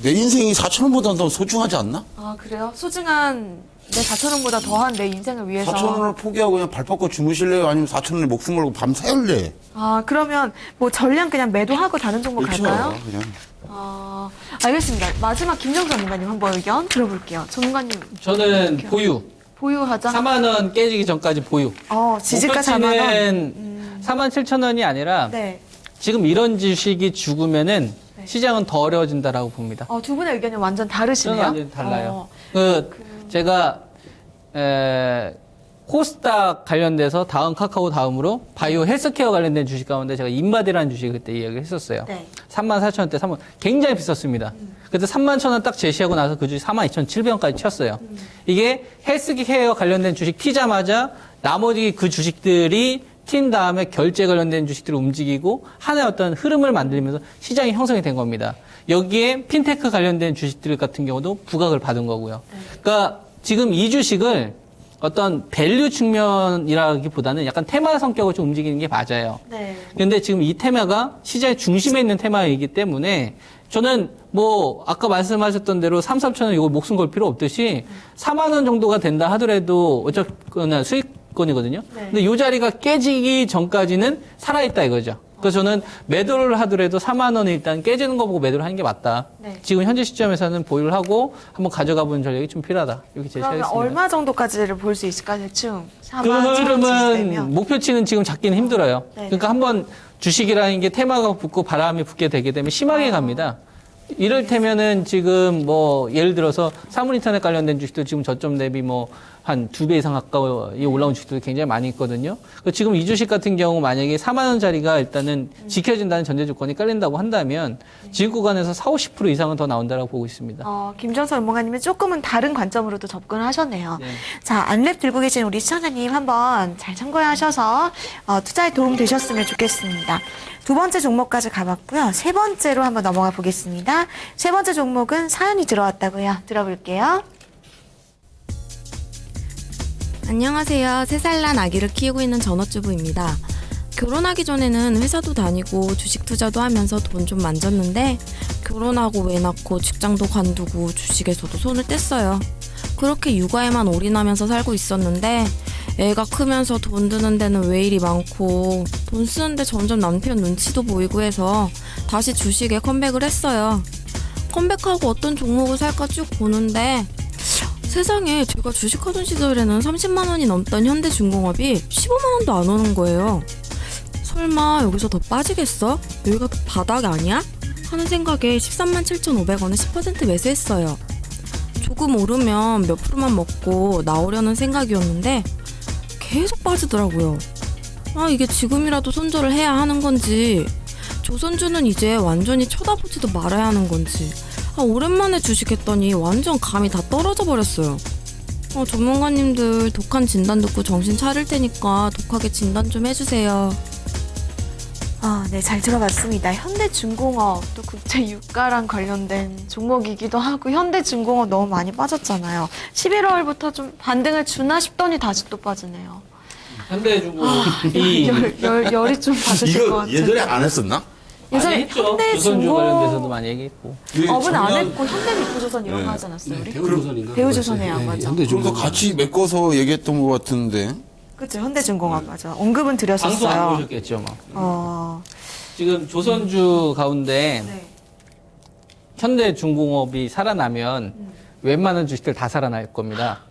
내 인생이 4천 원보다 더 소중하지 않나? 아, 그래요? 소중한 내 4,000원보다 더한 내 인생을 위해서. 4천 원을 포기하고 그냥 발 뻗고 주무실래요? 아니면 4천 원에 목숨 걸고 밤 새울래? 아, 그러면 뭐 전량 그냥 매도하고 다른 종목 그렇죠. 갈까요? 그냥. 아, 알겠습니다. 마지막 김정 전문가님 한번 의견 들어볼게요. 전문가님 저는 보유하자. 4만 원 깨지기 전까지 보유. 지지가 4만 원. 목표치는 47,000원이 아니라 네. 지금 이런 주식이 죽으면은 시장은 더 어려워진다라고 봅니다. 두 분의 의견이 완전 저는 다르시네요. 완전히 달라요. 제가 코스닥 관련돼서 다음 카카오 다음으로 바이오 헬스케어 관련된 주식 가운데 제가 인바디라는 주식 그때 이야기를 했었어요. 네. 34,000원대 3만 굉장히 비쌌습니다. 그때 31,000원 딱 제시하고 나서 그 주식 42,700원까지 쳤어요. 이게 헬스케어 관련된 주식 튀자마자 나머지 그 주식들이 튄 다음에 결제 관련된 주식들을 움직이고 하나의 어떤 흐름을 만들면서 시장이 형성이 된 겁니다. 여기에 핀테크 관련된 주식들 같은 경우도 부각을 받은 거고요. 그러니까 지금 이 주식을 어떤 밸류 측면이라기보다는 약간 테마 성격을 좀 움직이는 게 맞아요. 네. 근데 지금 이 테마가 시장의 중심에 있는 테마이기 때문에 저는 뭐 아까 말씀하셨던 대로 3,000원 이거 목숨 걸 필요 없듯이 4만 원 정도가 된다 하더라도 어쨌거나 수익권이거든요. 네. 근데 이 자리가 깨지기 전까지는 살아있다 이거죠. 그래서 저는 매도를 하더라도 4만 원에 일단 깨지는 거 보고 매도를 하는 게 맞다. 네. 지금 현재 시점에서는 보유를 하고 한번 가져가 보는 전략이 좀 필요하다. 이렇게 그러면 제시하겠습니다. 얼마 정도까지를 볼 수 있을까 대충? 그 4만 원 흐름은 되면. 목표치는 지금 잡기는 힘들어요. 네. 그러니까 한번 주식이라는 게 테마가 붙고 바람이 붙게 되게 되면 심하게 갑니다. 이를테면은 지금 뭐 예를 들어서 사물인터넷 관련된 주식도 지금 저점 대비 뭐 한 2배 이상 가까이 올라온 주식도 굉장히 많이 있거든요. 지금 이 주식 같은 경우 만약에 4만 원짜리가 일단은 지켜진다는 전제 조건이 깔린다고 한다면 지금 구간에서 40~50% 이상은 더 나온다고 보고 있습니다. 김정선 연구가님은 조금은 다른 관점으로도 접근을 하셨네요. 네. 자, 안랩 들고 계신 우리 시청자님 한번 잘 참고하셔서 투자에 도움 되셨으면 좋겠습니다. 두 번째 종목까지 가봤고요. 세 번째로 한번 넘어가 보겠습니다. 세 번째 종목은 사연이 들어왔다고요. 들어볼게요. 안녕하세요. 3살 난 아기를 키우고 있는 전업주부입니다. 결혼하기 전에는 회사도 다니고 주식 투자도 하면서 돈 좀 만졌는데 결혼하고 애 낳고 직장도 관두고 주식에서도 손을 뗐어요. 그렇게 육아에만 올인하면서 살고 있었는데 애가 크면서 돈 드는 데는 왜 이리 많고 돈 쓰는데 점점 남편 눈치도 보이고 해서 다시 주식에 컴백을 했어요. 컴백하고 어떤 종목을 살까 쭉 보는데 세상에 제가 주식하던 시절에는 30만 원이 넘던 현대중공업이 15만 원도 안 오는 거예요. 설마 여기서 더 빠지겠어? 여기가 바닥 아니야? 하는 생각에 13만 7,500원에 10% 매수했어요. 조금 오르면 몇 프로만 먹고 나오려는 생각이었는데 계속 빠지더라고요. 아, 이게 지금이라도 손절을 해야 하는 건지 조선주는 이제 완전히 쳐다보지도 말아야 하는 건지 오랜만에 주식했더니 완전 감이 다 떨어져 버렸어요. 전문가님들 독한 진단 듣고 정신 차릴 테니까 독하게 진단 좀 해주세요. 네, 잘 들어봤습니다. 현대중공업, 또 국제유가랑 관련된 종목이기도 하고, 현대중공업 너무 많이 빠졌잖아요. 11월부터 좀 반등을 주나 싶더니 다시 또 빠지네요. 현대중공업이 열이 좀 받으실 것 이거 같아요. 예전에 안 했었나? 예전에 했죠. 조선주 관련돼서도 많이 얘기했고. 업은 안 했고 현대미포조선 이런 거 하지 않았어요, 우리? 대우조선인가? 대우조선이에요, 맞아. 그래서 현대중공업. 같이 메꿔서 얘기했던 것 같은데. 그렇죠, 현대중공업 맞아. 언급은 방송 안 드렸었어요. 보셨겠죠, 뭐. 네. 지금 조선주 가운데 네. 현대중공업이 살아나면 웬만한 주식들 다 살아날 겁니다.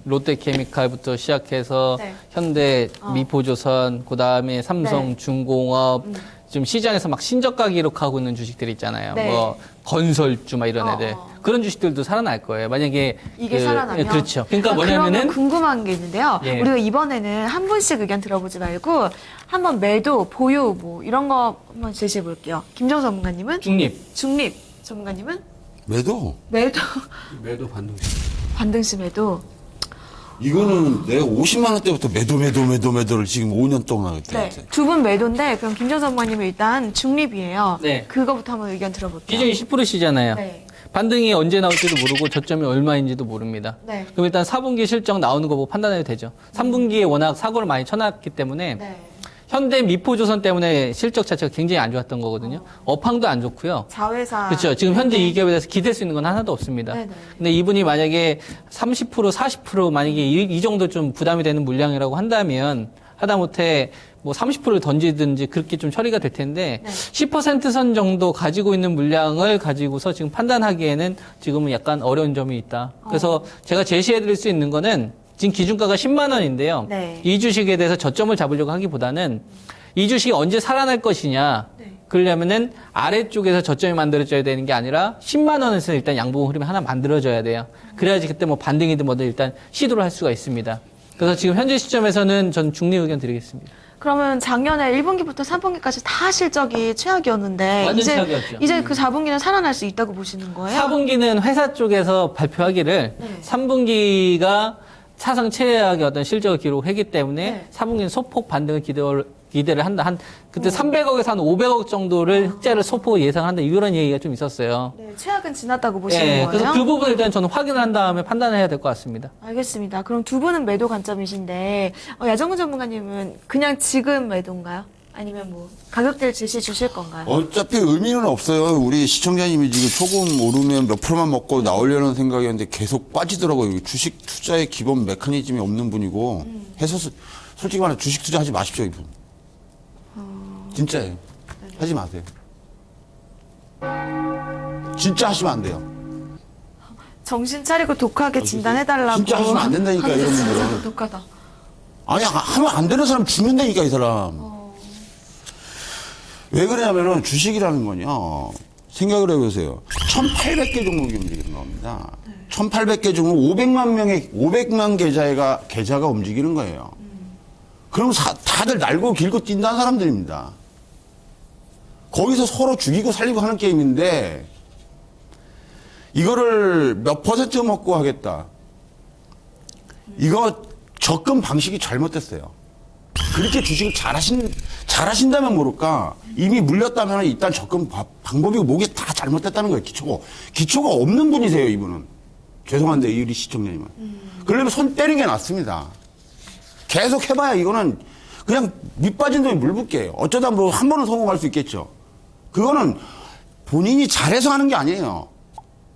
롯데케미칼부터 시작해서 네. 현대 미포조선, 그다음에 삼성중공업, 지금 시장에서 막 신저가 기록하고 있는 주식들이 있잖아요. 네. 뭐 건설주 막 이런 애들. 그런 주식들도 살아날 거예요. 만약에 이게 살아나면? 그렇죠. 그러니까 그러면 뭐냐면은 궁금한 게 있는데요. 예. 우리가 이번에는 한 분씩 의견 들어보지 말고 한번 매도, 보유 뭐 이런 거 한번 제시해 볼게요. 김정수 전문가님은 중립 전문가님은 매도? 매도 매도 반등시. 반등시 매도. 이거는 내가 50만 원대부터 매도를 지금 5년 동안 했대. 네. 두 분 매도인데 그럼 김정수 전문가님은 일단 중립이에요. 네. 그거부터 한번 의견 들어볼게요. 비중이 10%시잖아요. 네. 반등이 언제 나올지도 모르고 저점이 얼마인지도 모릅니다. 네. 그럼 일단 4분기 실적 나오는 거 보고 판단해도 되죠. 3분기에 워낙 사고를 많이 쳐놨기 때문에 네. 현대 미포조선 때문에 실적 자체가 굉장히 안 좋았던 거거든요. 업황도 안 좋고요. 자회사. 그렇죠. 지금 현재 이 기업에 대해서 기댈 수 있는 건 하나도 없습니다. 네네. 근데 이분이 만약에 30%, 40% 만약에 이 정도 좀 부담이 되는 물량이라고 한다면 하다못해 뭐 30%를 던지든지 그렇게 좀 처리가 될 텐데 네. 10%선 정도 가지고 있는 물량을 가지고서 지금 판단하기에는 지금은 약간 어려운 점이 있다. 그래서 제가 제시해 드릴 수 있는 거는 지금 기준가가 10만 원인데요. 네. 이 주식에 대해서 저점을 잡으려고 하기보다는 이 주식이 언제 살아날 것이냐. 네. 그러려면은 아래쪽에서 저점이 만들어져야 되는 게 아니라 10만 원에서 일단 양봉 흐름이 하나 만들어져야 돼요. 그래야지 그때 뭐 반등이든 뭐든 일단 시도를 할 수가 있습니다. 그래서 지금 현재 시점에서는 전 중립 의견 드리겠습니다. 그러면 작년에 1분기부터 3분기까지 다 실적이 최악이었는데 완전 최악이었죠. 이제 그 4분기는 살아날 수 있다고 보시는 거예요? 4분기는 회사 쪽에서 발표하기를 네. 3분기가 사상 최악의 어떤 실적을 기록했기 때문에 네. 4분기는 소폭 반등을 기대를 한다. 그때 300억에서 한 500억 정도를 흑자를 소폭 예상한다. 이런 얘기가 좀 있었어요. 네, 최악은 지났다고 보시는 예, 거예요? 그래서 그 부분을 일단 저는 확인을 한 다음에 판단을 해야 될 것 같습니다. 알겠습니다. 그럼 두 분은 매도 관점이신데 야정근 전문가님은 그냥 지금 매도인가요? 아니면 뭐 가격대를 제시해 주실 건가요? 어차피 의미는 없어요. 우리 시청자님이 지금 조금 오르면 몇 프로만 먹고 나오려는 생각이었는데 계속 빠지더라고요. 주식 투자의 기본 메커니즘이 없는 분이고 해서 솔직히 말해 주식 투자하지 마십시오, 이분. 진짜예요. 하지 마세요. 진짜 하시면 안 돼요. 정신 차리고 독하게 진단해달라고. 진짜 하시면 안 된다니까, 하는데 이런 진짜 분들은. 독하다. 아니, 하면 안 되는 사람 죽는다니까, 이 사람. 왜 그러냐면은 주식이라는 건요, 생각을 해보세요. 1,800개 종목이 움직이는 겁니다. 1,800개 종목 500만 계좌가 움직이는 거예요. 그럼 다들 날고 길고 뛴다는 사람들입니다. 거기서 서로 죽이고 살리고 하는 게임인데, 이거를 몇 퍼센트 먹고 하겠다. 이거 접근 방식이 잘못됐어요. 그렇게 주식을 잘하신다면 모를까, 이미 물렸다면 일단 접근 방법이고 뭐게 다 잘못됐다는 거예요, 기초가 없는 분이세요, 이분은. 죄송한데, 우리 시청자님은. 그러려면 손 떼는 게 낫습니다. 계속 해봐야 이거는 그냥 밑 빠진 돈이 물 붓게. 어쩌다 뭐 한 번은 성공할 수 있겠죠. 그거는 본인이 잘해서 하는 게 아니에요.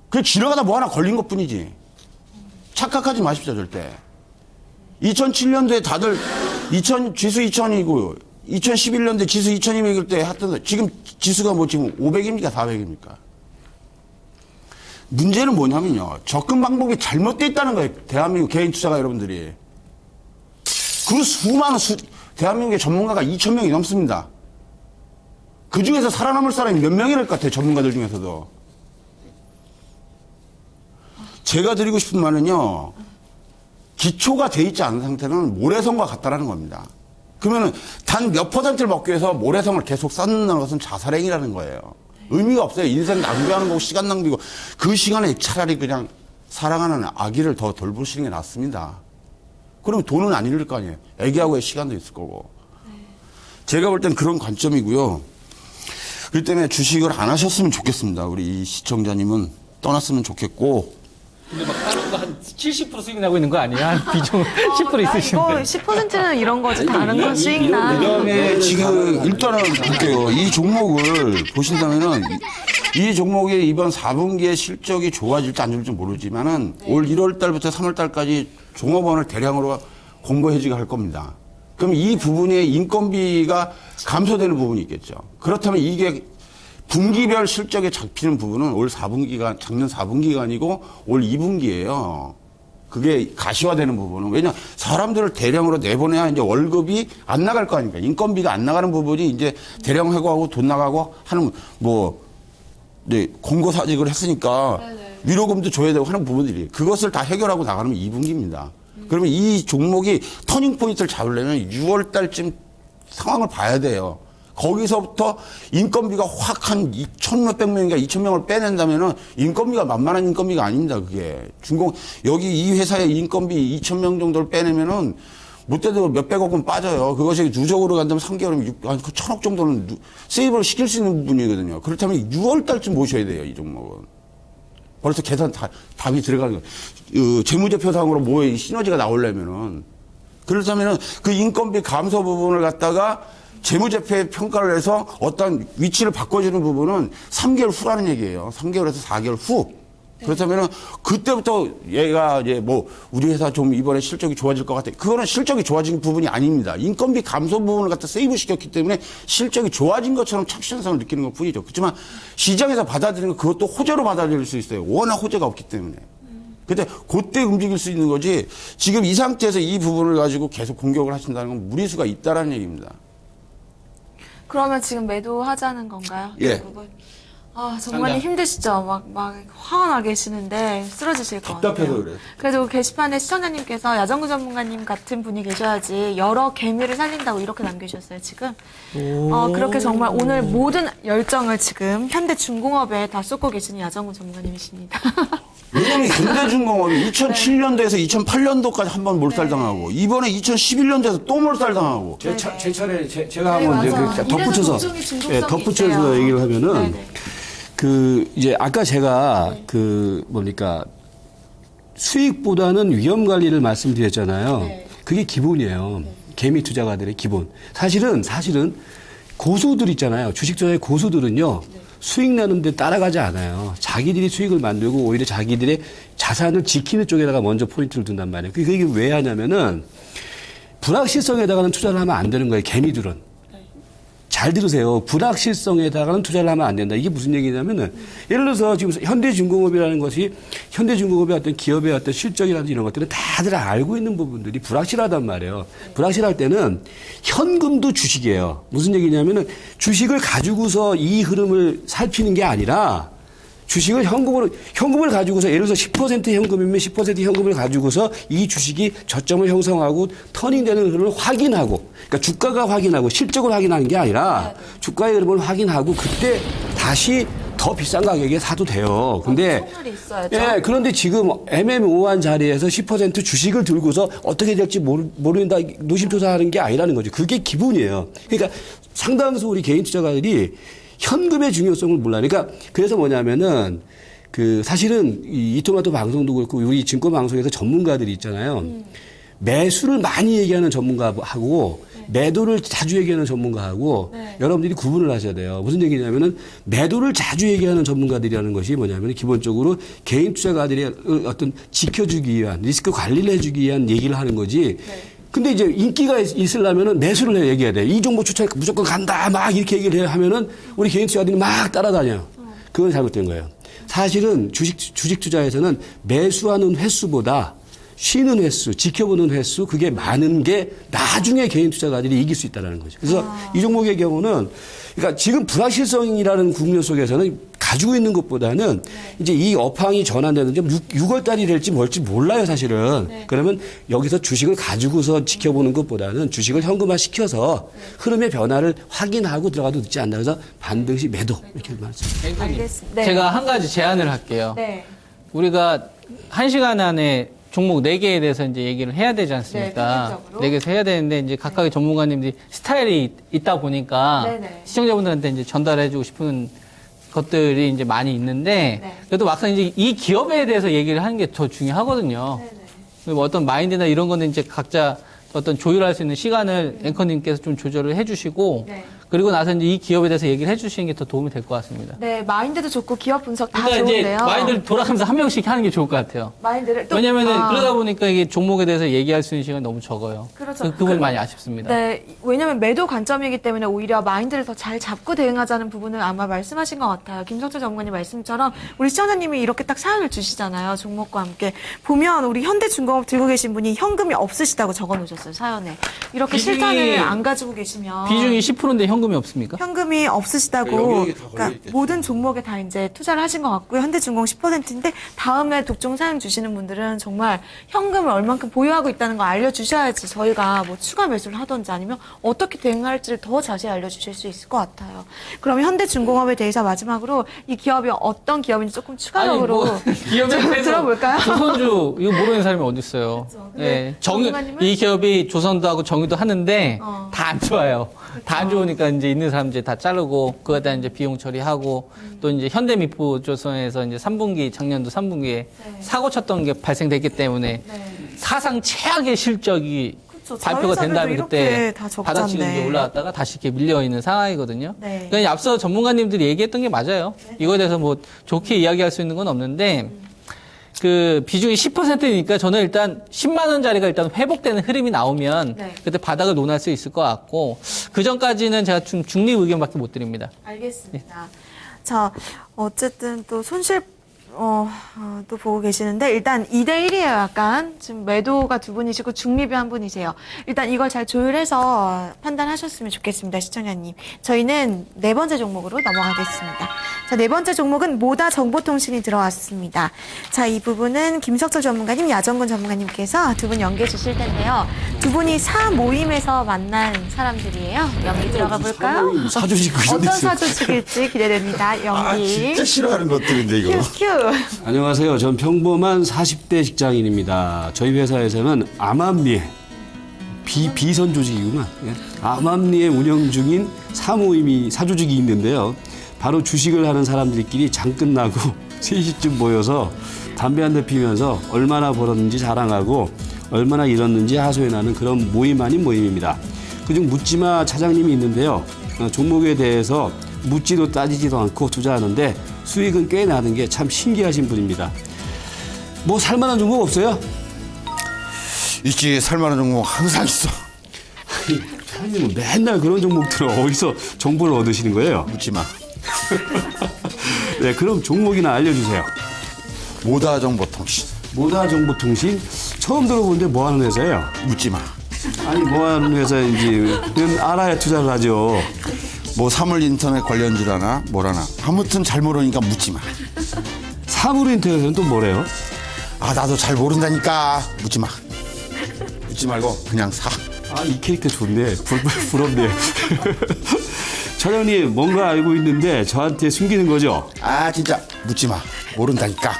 그냥 지나가다 뭐 하나 걸린 것 뿐이지. 착각하지 마십시오, 절대. 2007년도에 다들 지수 2000이고 2011년도에 지수 2000이 때 했던 지금 지수가 뭐 지금 500입니까 400입니까? 문제는 뭐냐면요. 접근 방법이 잘못되어 있다는 거예요. 대한민국 개인 투자가 여러분들이. 그 수많은 대한민국의 전문가가 2,000명이 넘습니다. 그 중에서 살아남을 사람이 몇 명이 될 것 같아요. 전문가들 중에서도. 제가 드리고 싶은 말은요. 기초가 돼 있지 않은 상태는 모래성과 같다라는 겁니다. 그러면은 단 몇 %를 먹기 위해서 모래성을 계속 쌓는다는 것은 자살행위라는 거예요. 의미가 없어요. 인생 낭비하는 거고 시간 낭비고 그 시간에 차라리 그냥 사랑하는 아기를 더 돌보시는 게 낫습니다. 그러면 돈은 안 잃을 거 아니에요. 아기하고의 시간도 있을 거고. 제가 볼 땐 그런 관점이고요. 그렇기 때문에 주식을 안 하셨으면 좋겠습니다. 우리 이 시청자님은 떠났으면 좋겠고. 근데 막 다른 거 한 70% 수익 나고 있는 거 아니야? 한 비중 10% 이거 있으신데. 10%는 이런 거지. 다른 건 수익 나. 그다음에 지금 일단은 볼게요. 이 종목을 보신다면은 이 종목의 이번 4분기에 실적이 좋아질지 안 좋을지 모르지만은 올 1월 달부터 3월 달까지 종업원을 대량으로 공고 해지가 겁니다. 그럼 이 부분에 인건비가 감소되는 부분이 있겠죠. 그렇다면 이게 분기별 실적에 잡히는 부분은 올 4분기가 작년 4분기가 아니고 올 2분기예요. 그게 가시화되는 부분은 왜냐 사람들을 대량으로 내보내야 이제 월급이 안 나갈 거 아닙니까? 인건비가 안 나가는 부분이 이제 대량 회고하고 돈 나가고 하는 뭐 네, 공고사직을 했으니까 위로금도 줘야 되고 하는 부분들이 그것을 다 해결하고 나가는 2분기입니다. 그러면 이 종목이 터닝 포인트를 잡으려면 6월 달쯤 상황을 봐야 돼요. 거기서부터 인건비가 확 한 2,몇백 명인가 2,000명을 빼낸다면은 인건비가 만만한 인건비가 아닙니다. 그게 여기 이 회사의 인건비 2,000명 정도를 빼내면은 못돼도 몇백억은 빠져요. 그것이 누적으로 간다면 3개월이면 한 1,000억 정도는 세이브를 시킬 수 있는 부분이거든요. 그렇다면 6월 달쯤 모셔야 돼요. 이 종목은. 벌써 계산 답이 들어가는 거예요. 재무제표상으로 뭐에 시너지가 나오려면은. 그렇다면은 그 인건비 감소 부분을 갖다가 재무제표에 평가를 해서 어떤 위치를 바꿔주는 부분은 3개월 후라는 얘기예요. 3개월에서 4개월 후. 그렇다면은 그때부터 얘가 이제 뭐 우리 회사 좀 이번에 실적이 좋아질 것 같아. 그거는 실적이 좋아진 부분이 아닙니다. 인건비 감소 부분을 갖다 세이브 시켰기 때문에 실적이 좋아진 것처럼 착시 현상을 느끼는 것 뿐이죠. 그렇지만 시장에서 받아들이는 건 그것도 호재로 받아들일 수 있어요. 워낙 호재가 없기 때문에. 근데 그때 움직일 수 있는 거지 지금 이 상태에서 이 부분을 가지고 계속 공격을 하신다는 건 무리수가 있다라는 얘기입니다. 그러면 지금 매도하자는 건가요? 예. 결국은? 아, 정말 힘드시죠? 막 화가 나 계시는데 쓰러지실 것 같아요. 답답해서 그래요. 그래도 게시판에 시청자님께서 야정구 전문가님 같은 분이 계셔야지 여러 개미를 살린다고 이렇게 남겨주셨어요, 지금. 그렇게 정말 오늘 모든 열정을 지금 현대중공업에 다 쏟고 계시는 야정구 전문가님이십니다. 왜냐면 현대중공업이 2007년도에서 2008년도까지 한 번 몰살당하고 이번에 2011년도에서 또 몰살당하고 제 차례 제가 네, 한번 맞아. 이제 이래서 덧붙여서 공정이 중독성이 덧붙여서 있어요. 얘기를 하면은 네네. 그 이제 아까 제가 그 뭡니까 수익보다는 위험 관리를 말씀드렸잖아요. 네. 그게 기본이에요. 개미 투자가들의 기본. 사실은 고수들 있잖아요. 주식 투자의 고수들은요. 수익 나는데 따라가지 않아요. 자기들이 수익을 만들고 오히려 자기들의 자산을 지키는 쪽에다가 먼저 포인트를 둔단 말이에요. 그게 왜 하냐면은 불확실성에다가는 투자를 하면 안 되는 거예요. 개미들은. 잘 들으세요. 불확실성에다가는 투자를 하면 안 된다. 이게 무슨 얘기냐면은 예를 들어서 지금 현대중공업이라는 것이 현대중공업의 어떤 기업의 어떤 실적이라든지 이런 것들은 다들 알고 있는 부분들이 불확실하단 말이에요. 불확실할 때는 현금도 주식이에요. 무슨 얘기냐면은 주식을 가지고서 이 흐름을 살피는 게 아니라 주식을 현금을 가지고서 예를 들어서 10% 현금이면 10% 현금을 가지고서 이 주식이 저점을 형성하고 터닝되는 흐름을 확인하고 그러니까 주가가 확인하고 실적을 확인하는 게 아니라 주가의 흐름을 확인하고 그때 다시 더 비싼 가격에 사도 돼요. 근데 선물이 있어야죠. 예, 그런데 지금 애매모호한 자리에서 10% 주식을 들고서 어떻게 될지 모른다 노심초사하는 게 아니라는 거죠. 그게 기본이에요. 그러니까 상당수 우리 개인 투자가들이 현금의 중요성을 몰라요. 그러니까 그래서 뭐냐면은 사실은 이 이토마토 방송도 그렇고 우리 증권 방송에서 전문가들이 있잖아요. 매수를 많이 얘기하는 전문가하고 매도를 자주 얘기하는 전문가하고 여러분들이 구분을 하셔야 돼요. 무슨 얘기냐면은 매도를 자주 얘기하는 전문가들이라는 것이 뭐냐면 기본적으로 개인 투자가들이 어떤 지켜주기 위한 리스크 관리를 해주기 위한 얘기를 하는 거지. 근데 이제 인기가 있으려면은 매수를 얘기해야 돼. 이 종목 추천 무조건 간다. 막 이렇게 얘기를 하면은 우리 개인 투자들이 막 따라다녀요. 그건 잘못된 거예요. 사실은 주식 투자에서는 매수하는 횟수보다 쉬는 횟수, 지켜보는 횟수, 그게 많은 게 나중에 개인 투자가들이 이길 수 있다는 거죠. 그래서 이 종목의 경우는, 그러니까 지금 불확실성이라는 국면 속에서는 가지고 있는 것보다는 이제 이 업황이 전환되는지 6월 달이 될지 뭘지 몰라요, 사실은. 그러면 여기서 주식을 가지고서 지켜보는 것보다는 주식을 현금화 시켜서 흐름의 변화를 확인하고 들어가도 늦지 않나. 그래서 반드시 매도. 이렇게 말씀드립니다. 알겠습니다. 네. 제가 한 가지 제안을 할게요. 네. 우리가 1시간 안에 종목 4개에 대해서 이제 얘기를 해야 되지 않습니까? 네, 4개에서 해야 되는데 이제 각각의 전문가님들이 스타일이 있다 보니까 네네. 시청자분들한테 이제 전달해주고 싶은 것들이 이제 많이 있는데 그래도 막상 이제 이 기업에 대해서 얘기를 하는 게 더 중요하거든요. 뭐 어떤 마인드나 이런 거는 이제 각자 어떤 조율할 수 있는 시간을 앵커님께서 좀 조절을 해주시고 그리고 나서 이제 이 기업에 대해서 얘기를 해주시는 게 더 도움이 될 것 같습니다. 네, 마인드도 좋고 기업 분석 다 그러니까 이제 좋은데요. 마인드를 돌아가면서 한 명씩 하는 게 좋을 것 같아요. 마인드를 또 왜냐면은 그러다 보니까 이게 종목에 대해서 얘기할 수 있는 시간이 너무 적어요. 그렇죠. 그 부분이 많이 아쉽습니다. 네, 왜냐면 매도 관점이기 때문에 오히려 마인드를 더 잘 잡고 대응하자는 부분은 아마 말씀하신 것 같아요. 김성철 전문가님 말씀처럼 우리 시청자님이 이렇게 딱 사연을 주시잖아요. 종목과 함께. 보면 우리 현대중공업 들고 계신 분이 현금이 없으시다고 적어 놓으셨어요, 사연에. 이렇게 비중이- 실탄을 안 가지고 계시면. 비중이 10%인데 현금이 없습니까? 현금이 없으시다고. 여기저기 다 그러니까 걸려있겠죠. 모든 종목에 다 이제 투자를 하신 것 같고요. 현대중공 10%인데 다음에 독종 사연 주시는 분들은 정말 현금을 얼만큼 보유하고 있다는 거 알려주셔야지 저희가 뭐 추가 매수를 하든지 아니면 어떻게 대응할지를 더 자세히 알려주실 수 있을 것 같아요. 그러면 현대중공업에 대해서 마지막으로 이 기업이 어떤 기업인지 조금 추가적으로 기업에 좀 대해서 들어볼까요? 조선주 이거 모르는 사람이 어디 있어요? 예, 전문가님은? 이 기업이 조선도 하고 정유도 하는데 어. 다 안 좋아요. 다 안 좋으니까 이제 있는 사람들 다 자르고 그거다 이제 비용 처리하고 또 이제 현대미포조선에서 이제 3분기 작년도 3분기에 사고 쳤던 게 발생됐기 때문에 사상 최악의 실적이 그쵸, 발표가 된 다음에 자회사들도 그때 이렇게 다 적자인데. 바닥치고 이제 올라왔다가 다시 이렇게 밀려 있는 상황이거든요. 네. 그러니까 앞서 전문가님들이 얘기했던 게 맞아요. 이거에 대해서 뭐 좋게 이야기할 수 있는 건 없는데 그 비중이 10%니까 저는 일단 10만 원짜리가 일단 회복되는 흐름이 나오면 네. 그때 바닥을 논할 수 있을 것 같고 그 전까지는 제가 좀 중립 의견밖에 못 드립니다. 알겠습니다. 자, 어쨌든 또 손실, 또 보고 계시는데, 일단 2대1이에요, 약간. 지금 매도가 두 분이시고 중립이 한 분이세요. 일단 이걸 잘 조율해서 판단하셨으면 좋겠습니다, 시청자님. 저희는 네 번째 종목으로 넘어가겠습니다. 자, 네 번째 종목은 모다 정보통신이 들어왔습니다. 자, 이 부분은 김석철 전문가님, 야정근 전문가님께서 두 분 연계해 주실 텐데요. 두 분이 사 모임에서 만난 사람들이에요. 연기 들어가 볼까요? 사주식 그런 데 어떤 있어요. 사주식일지 기대됩니다. 연기. 아, 진짜 싫어하는 것들인데, 이거. 큐. 안녕하세요. 전 평범한 40대 직장인입니다. 저희 회사에서는 암암리에 비선 조직이구나. 예. 암암리에 운영 중인 사모임이 사조직이 있는데요. 바로 주식을 하는 사람들끼리 장 끝나고 3시쯤 모여서 담배 한 대 피면서 얼마나 벌었는지 자랑하고 얼마나 잃었는지 하소연하는 그런 모임 아닌 모임입니다. 그중 묻지마 차장님이 있는데요. 종목에 대해서 묻지도 따지지도 않고 투자하는데 수익은 꽤 나는 게 참 신기하신 분입니다. 뭐 살만한 종목 없어요? 있지, 살만한 종목 항상 있어. 사장님은 맨날 그런 종목들을 어디서 정보를 얻으시는 거예요? 묻지 마. 네, 그럼 종목이나 알려주세요. 모다 정보통신. 모다 정보통신 처음 들어보는데 뭐 하는 회사예요? 묻지 마. 아니 뭐 하는 회사인지는 알아야 투자를 하죠. 뭐 사물 인터넷 관련줄 하나, 뭘 하나. 아무튼 잘 모르니까 묻지 마. 사물 인터넷은 또 뭐래요? 아, 나도 잘 모른다니까. 묻지 마. 묻지 말고 그냥 사. 아, 이 캐릭터 좋네. 부럽네. 차장님 뭔가 알고 있는데 저한테 숨기는 거죠? 아, 진짜 묻지 마. 모른다니까.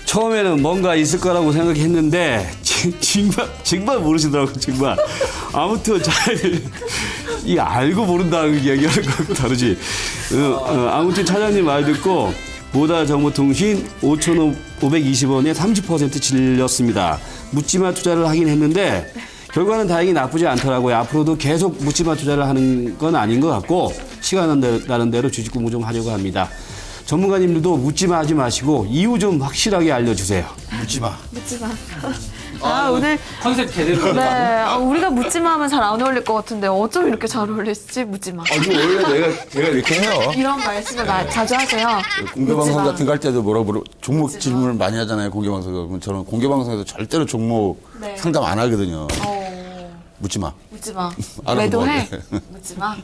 처음에는 뭔가 있을 거라고 생각했는데 정말 모르시더라고요. 정말. 아무튼 이 알고 모른다는 이야기하는 거하고 다르지. 아무튼 차장님 말 듣고 모다 정보통신 5,520원에 30% 질렸습니다. 묻지마 투자를 하긴 했는데 결과는 다행히 나쁘지 않더라고요. 앞으로도 계속 묻지마 투자를 하는 건 아닌 것 같고 시간 나는 대로 주식 공부 좀 하려고 합니다. 전문가님들도 묻지마 하지 마시고 이유 좀 확실하게 알려주세요. 묻지마. 묻지마. 오늘 컨셉 제대로. 네, 우리가 묻지마 하면 잘 안 어울릴 것 같은데 어쩜 이렇게 잘 어울리지? 묻지마. 이거 원래 제가 이렇게 해요. 이런 말씀을 자주 하세요. 공개방송 묻지마. 같은 거 할 때도 뭐라고 종목 질문을 많이 하잖아요. 공개방송에서. 그럼 저는 공개방송에서 절대로 종목 네. 상담 안 하거든요. 묻지마. 묻지마. 알아서 매도해? 먹어야 묻지마.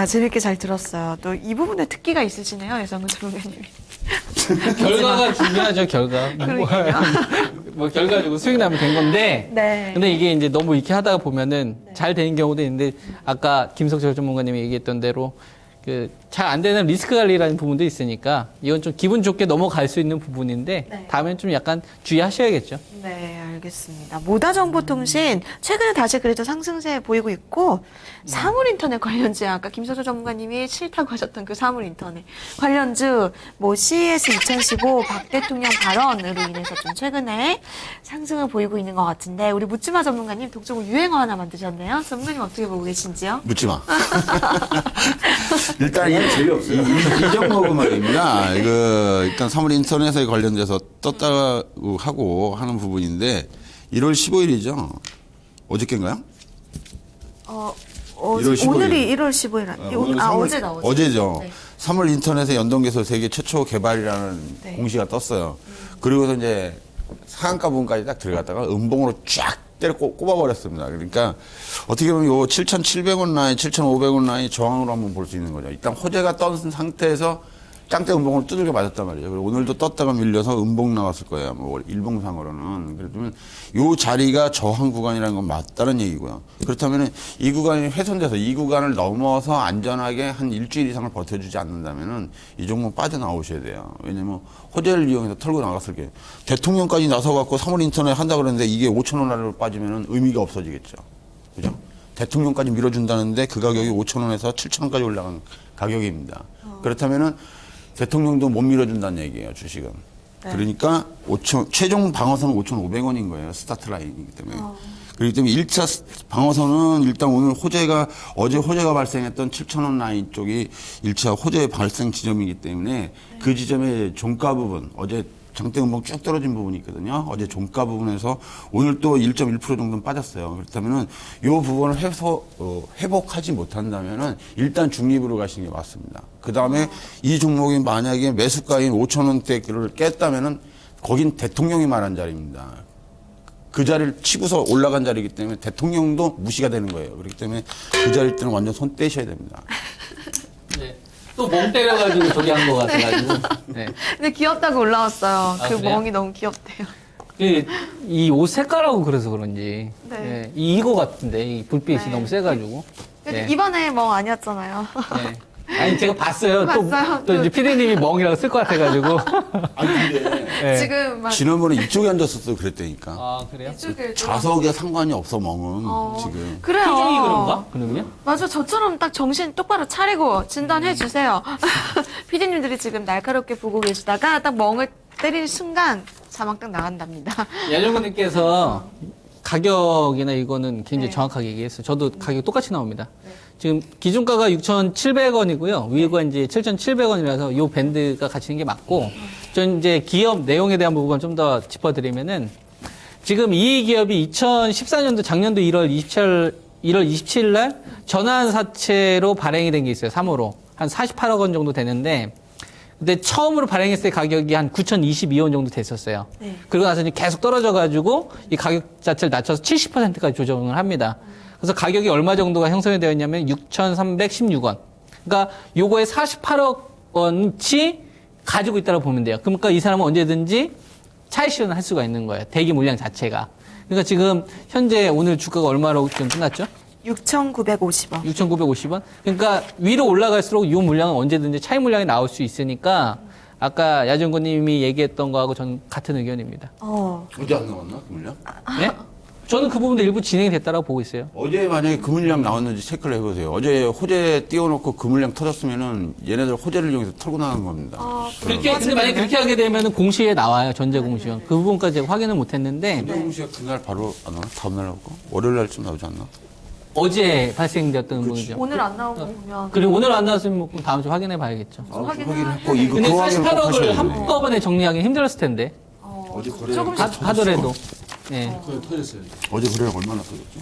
재밌게 잘 들었어요. 또 이 부분에 특기가 있으시네요, 여성은 전문가님이. 결과가 중요하죠, 결과. 뭐 결과 가지고 수익 나면 된 건데. 네. 근데 이게 이제 너무 이렇게 하다가 보면은 잘 되는 경우도 있는데 아까 김석철 전문가님이 얘기했던 대로 그 잘 안 되는 리스크 관리라는 부분도 있으니까 이건 좀 기분 좋게 넘어갈 수 있는 부분인데 네. 다음엔 좀 약간 주의하셔야겠죠. 네, 알겠습니다. 모다정보통신 최근에 다시 그래도 상승세 보이고 있고 사물인터넷 관련주 아까 김석철 전문가님이 싫다고 하셨던 그 사물인터넷 관련주 뭐 CES 2015 박 대통령 발언으로 인해서 좀 최근에 상승을 보이고 있는 것 같은데 우리 묻지마 전문가님 독점을 유행어 하나 만드셨네요. 전문가님 어떻게 보고 계신지요? 묻지마. 일단 이 종목은 말입니다. 일단 사물 인터넷에 관련돼서 떴다고 하고 하는 부분인데 1월 15일이죠. 어저께인가요? 1월 15일. 오늘이 1월 15일 어제다. 어제죠. 네. 사물 인터넷의 연동개소 세계 최초 개발이라는 네. 공시가 떴어요. 그리고서 이제 상한가 부분까지 딱 들어갔다가 음봉으로 쫙 때려 꼽아버렸습니다. 그러니까 어떻게 보면 요 7,700원 라인, 7,500원 라인 저항으로 한번 볼 수 있는 거죠. 일단 호재가 떤 상태에서 짱대 음봉을 두들겨 맞았단 말이에요. 그리고 오늘도 떴다가 밀려서 음봉 나왔을 거예요. 뭐 일봉상으로는. 그렇다면 요 자리가 저항 구간이라는 건 맞다는 얘기고요. 그렇다면 이 구간이 훼손돼서 이 구간을 넘어서 안전하게 한 일주일 이상을 버텨주지 않는다면은 이 종목 빠져나오셔야 돼요. 왜냐면 호재를 이용해서 털고 나갔을 게 대통령까지 나서갖고 사물 인터넷 한다 그러는데 이게 5,000원 아래로 빠지면은 의미가 없어지겠죠. 그죠? 대통령까지 밀어준다는데 그 가격이 5,000원에서 7,000원까지 올라간 가격입니다. 그렇다면은 대통령도 못 밀어준다는 얘기예요, 주식은. 네. 그러니까 최종 방어선은 5,500원인 거예요, 스타트 라인이기 때문에. 그렇기 때문에 1차 방어선은 일단 오늘 어제 호재가 발생했던 7,000원 라인 쪽이 1차 호재 발생 지점이기 때문에 그 지점의 종가 부분, 어제 장대 음봉 쭉 떨어진 부분이 있거든요. 어제 종가 부분에서 오늘 또 1.1% 정도는 빠졌어요. 그렇다면은 이 부분을 회복하지 못한다면은 일단 중립으로 가시는 게 맞습니다. 그 다음에 이 종목이 만약에 매수가인 5,000원대를 깼다면은 거긴 대통령이 말한 자리입니다. 그 자리를 치고서 올라간 자리이기 때문에 대통령도 무시가 되는 거예요. 그렇기 때문에 그 자리 때는 완전 손 떼셔야 됩니다. 네. 또 멍 때려가지고 저기 한 것 같아가지고. 네. 근데 귀엽다고 올라왔어요. 그 그래요? 멍이 너무 귀엽대요. 이 옷 색깔하고 그래서 그런지. 네. 네. 이거 같은데, 이 불빛이 네. 너무 세가지고. 근데 네. 이번에 멍 아니었잖아요. 네. 아니, 제가 봤어요. 봤어요? 또 이제 피디님이 멍이라고 쓸 것 같아가지고. 아니 근데 네. 지금 막 지난번에 이쪽에 앉았었어 그랬다니까. 아, 그래요? 이쪽에 좌석에 상관이 없어 멍은 지금. 그래요. 표정이 그런가? 그러면? 맞아, 저처럼 딱 정신 똑바로 차리고 진단해 주세요. 피디님들이 지금 날카롭게 보고 계시다가 딱 멍을 때리는 순간 자막 딱 나간답니다. 야정군님께서 가격이나 이거는 굉장히 네. 정확하게 얘기했어요. 저도 가격 똑같이 나옵니다. 지금 기준가가 6,700원이고요. 위가 이제 7,700원이라서 이 밴드가 갇히는 게 맞고, 전 이제 기업 내용에 대한 부분 좀 더 짚어드리면은, 지금 이 기업이 2014년도 작년도 1월 27일 날 전환 사채로 발행이 된 게 있어요. 3호로. 한 48억 원 정도 되는데, 근데 처음으로 발행했을 때 가격이 한 9,022원 정도 됐었어요. 네. 그리고 나서 이제 계속 떨어져가지고 이 가격 자체를 낮춰서 70%까지 조정을 합니다. 그래서 가격이 얼마 정도가 형성이 되어 있냐면 6,316원. 그러니까 요거에 48억 원치 가지고 있다고 보면 돼요. 그러니까 이 사람은 언제든지 차익 실현을 할 수가 있는 거예요. 대기 물량 자체가. 그러니까 지금 현재 오늘 주가가 얼마로 지금 끝났죠? 6,950원. 6,950원? 그러니까 위로 올라갈수록 이 물량은 언제든지 차익 물량이 나올 수 있으니까 아까 야정구님이 얘기했던 거하고 저는 같은 의견입니다. 어디 안 나왔나 그 물량? 네? 저는 그 부분도 일부 진행이 됐다라고 보고 있어요. 어제 만약에 그 물량 나왔는지 체크를 해보세요. 어제 호재 띄워놓고 그 물량 터졌으면은 얘네들 호재를 이용해서 털고 나간 겁니다. 그렇게 근데 만약 그렇게 하게 되면 공시에 나와요. 전제 공시요. 그 부분까지 제가 확인을 못했는데 공시가 그날 바로 안 나와? 다음 날 나올까? 월요일 날쯤 나오지 않나? 어제 발생되었던 부분이죠. 오늘 안 나온 거 보면 그리고 오늘 안 나왔으면 뭐 그럼 다음 주 확인해 봐야겠죠. 확인했고 이거 근데 그 확인을 꼭 48억을 하셔야 돼요. 한꺼번에 정리하기 힘들었을 텐데 어제 거래 하더라도. 예. 터졌어요. 어제 거래량 얼마나 터졌죠?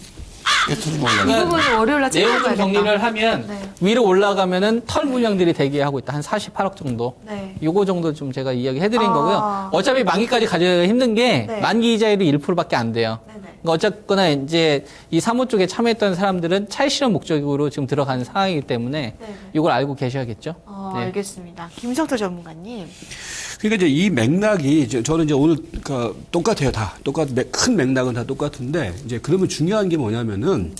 꽤 터진 걸로 이 알고 부분은 월요일 날 내용 좀 체크해봐야겠다. 정리를 하면 네. 위로 올라가면은 털 물량들이 대기하고 있다. 한 48억 정도. 네. 요거 정도 좀 제가 이야기해드린 아. 거고요. 어차피 만기까지 가져가기가 힘든 게 네. 만기 이자율이 1%밖에 안 돼요. 네네. 그러니까 어쨌거나 이제 이 사모 쪽에 참여했던 사람들은 차익 실현 목적으로 지금 들어가는 상황이기 때문에 네네. 이걸 알고 계셔야겠죠. 네. 알겠습니다. 김성태 전문가님. 그러니까 이제 이 맥락이 저는 이제 오늘 똑같아요. 다 큰 맥락은 다 똑같은데 이제 그러면 중요한 게 뭐냐면은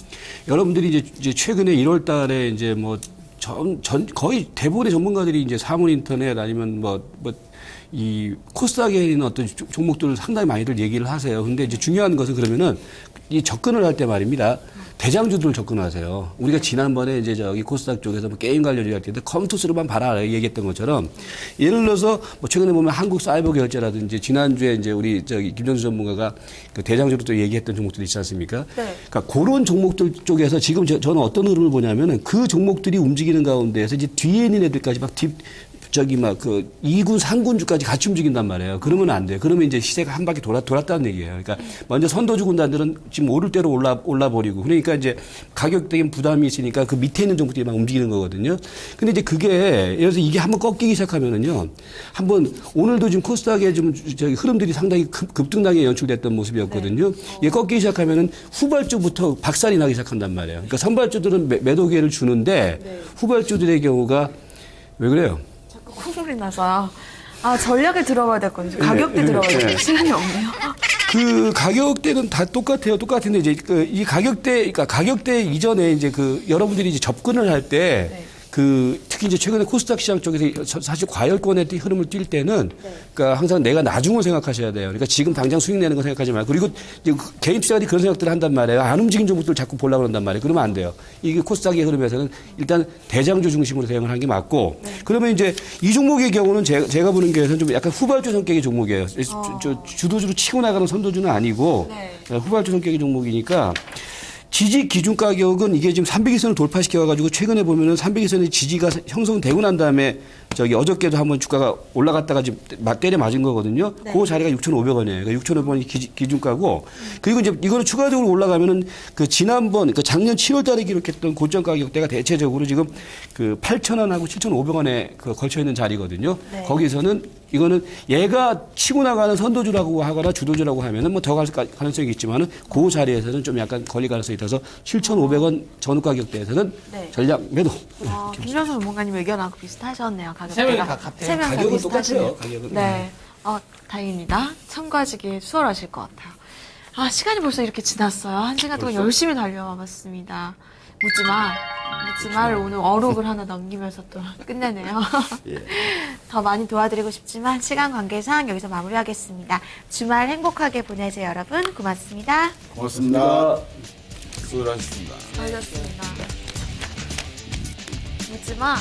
여러분들이 이제 최근에 1월달에 이제 뭐 거의 대부분의 전문가들이 이제 사문인터넷 아니면 이 코스닥에 있는 어떤 종목들을 상당히 많이들 얘기를 하세요. 근데 이제 중요한 것은 그러면은 이 접근을 할 때 말입니다. 대장주들을 접근하세요. 우리가 지난번에 이제 저기 코스닥 쪽에서 뭐 게임 관련 이야기할 때 컴투스로만 봐라 얘기했던 것처럼 예를 들어서 뭐 최근에 보면 한국 사이버 결제라든지 지난주에 이제 우리 저기 김정수 전문가가 그 대장주로 또 얘기했던 종목들이 있지 않습니까? 네. 그러니까 그런 종목들 쪽에서 지금 저는 어떤 흐름을 보냐면은 그 종목들이 움직이는 가운데에서 이제 뒤에 있는 애들까지 막 막 2군, 3군주까지 같이 움직인단 말이에요. 그러면 안 돼요. 그러면 이제 시세가 한 바퀴 돌았다는 얘기예요. 그러니까 먼저 선도주 군단들은 지금 오를 대로 올라버리고 그러니까 이제 가격적인 부담이 있으니까 그 밑에 있는 종목들이 막 움직이는 거거든요. 근데 이제 그게 예를 들어서 이게 한번 꺾이기 시작하면은요. 한번 오늘도 지금 코스닥에 좀 흐름들이 상당히 급등락에 연출됐던 모습이었거든요. 이게 꺾이기 시작하면은 후발주부터 박살이 나기 시작한단 말이에요. 그러니까 선발주들은 매도 기회를 주는데 후발주들의 경우가 왜 그래요? 콧물이 나서 전략을 들어봐야 될 건지 가격대 들어봐야 될 건지 시간이 없네요. 그 가격대는 다 똑같아요. 똑같은데 이제 이 그러니까 가격대 이전에 이제 여러분들이 이제 접근을 할 때 특히 이제 최근에 코스닥 시장 쪽에서 사실 과열권의 흐름을 뛸 때는 그러니까 항상 내가 나중을 생각하셔야 돼요. 그러니까 지금 당장 수익 내는 거 생각하지 말고 그리고 이제 개인 투자자들이 그런 생각들을 한단 말이에요. 안 움직인 종목들을 자꾸 보려고 그런단 말이에요. 그러면 안 돼요. 이게 코스닥의 흐름에서는 일단 대장주 중심으로 대응을 하는 게 맞고 그러면 이제 이 종목의 경우는 제가 보는 게에서는 좀 약간 후발주 성격의 종목이에요. 주도주로 치고 나가는 선도주는 아니고 후발주 성격의 종목이니까 지지 기준 가격은 이게 지금 300일선을 돌파시켜가지고 최근에 보면은 300일선의 지지가 형성되고 난 다음에 어저께도 한번 주가가 올라갔다가 지금 때려 맞은 거거든요. 그 자리가 6,500원이에요. 그러니까 6,500원이 기준가고 그리고 이제 이거는 추가적으로 올라가면은 지난번 작년 7월달에 기록했던 고점 가격대가 대체적으로 지금 8,000원하고 7,500원에 걸쳐 있는 자리거든요. 네. 거기서는 이거는 얘가 치고 나가는 선도주라고 하거나 주도주라고 하면은 뭐 더 갈 가능성이 있지만은 그 자리에서는 좀 약간 걸릴 가능성이 있어서 7,500원 전후 가격대에서는 네. 전략 매도. 김정수 전문가님 의견하고 비슷하셨네요. 세 명이 가격대가. 다 같아요. 세 명이 다 가격은 비슷하시네요. 똑같아요. 가격은. 네. 다행입니다. 참가하시기에 수월하실 것 같아요. 시간이 벌써 이렇게 지났어요. 한 시간 동안 열심히 달려와봤습니다. 묻지마를 오늘 어록을 하나 넘기면서 또 끝내네요. 더 많이 도와드리고 싶지만 시간 관계상 여기서 마무리하겠습니다. 주말 행복하게 보내세요, 여러분. 고맙습니다. 고맙습니다. 수고하셨습니다. 알겠습니다. 묻지마.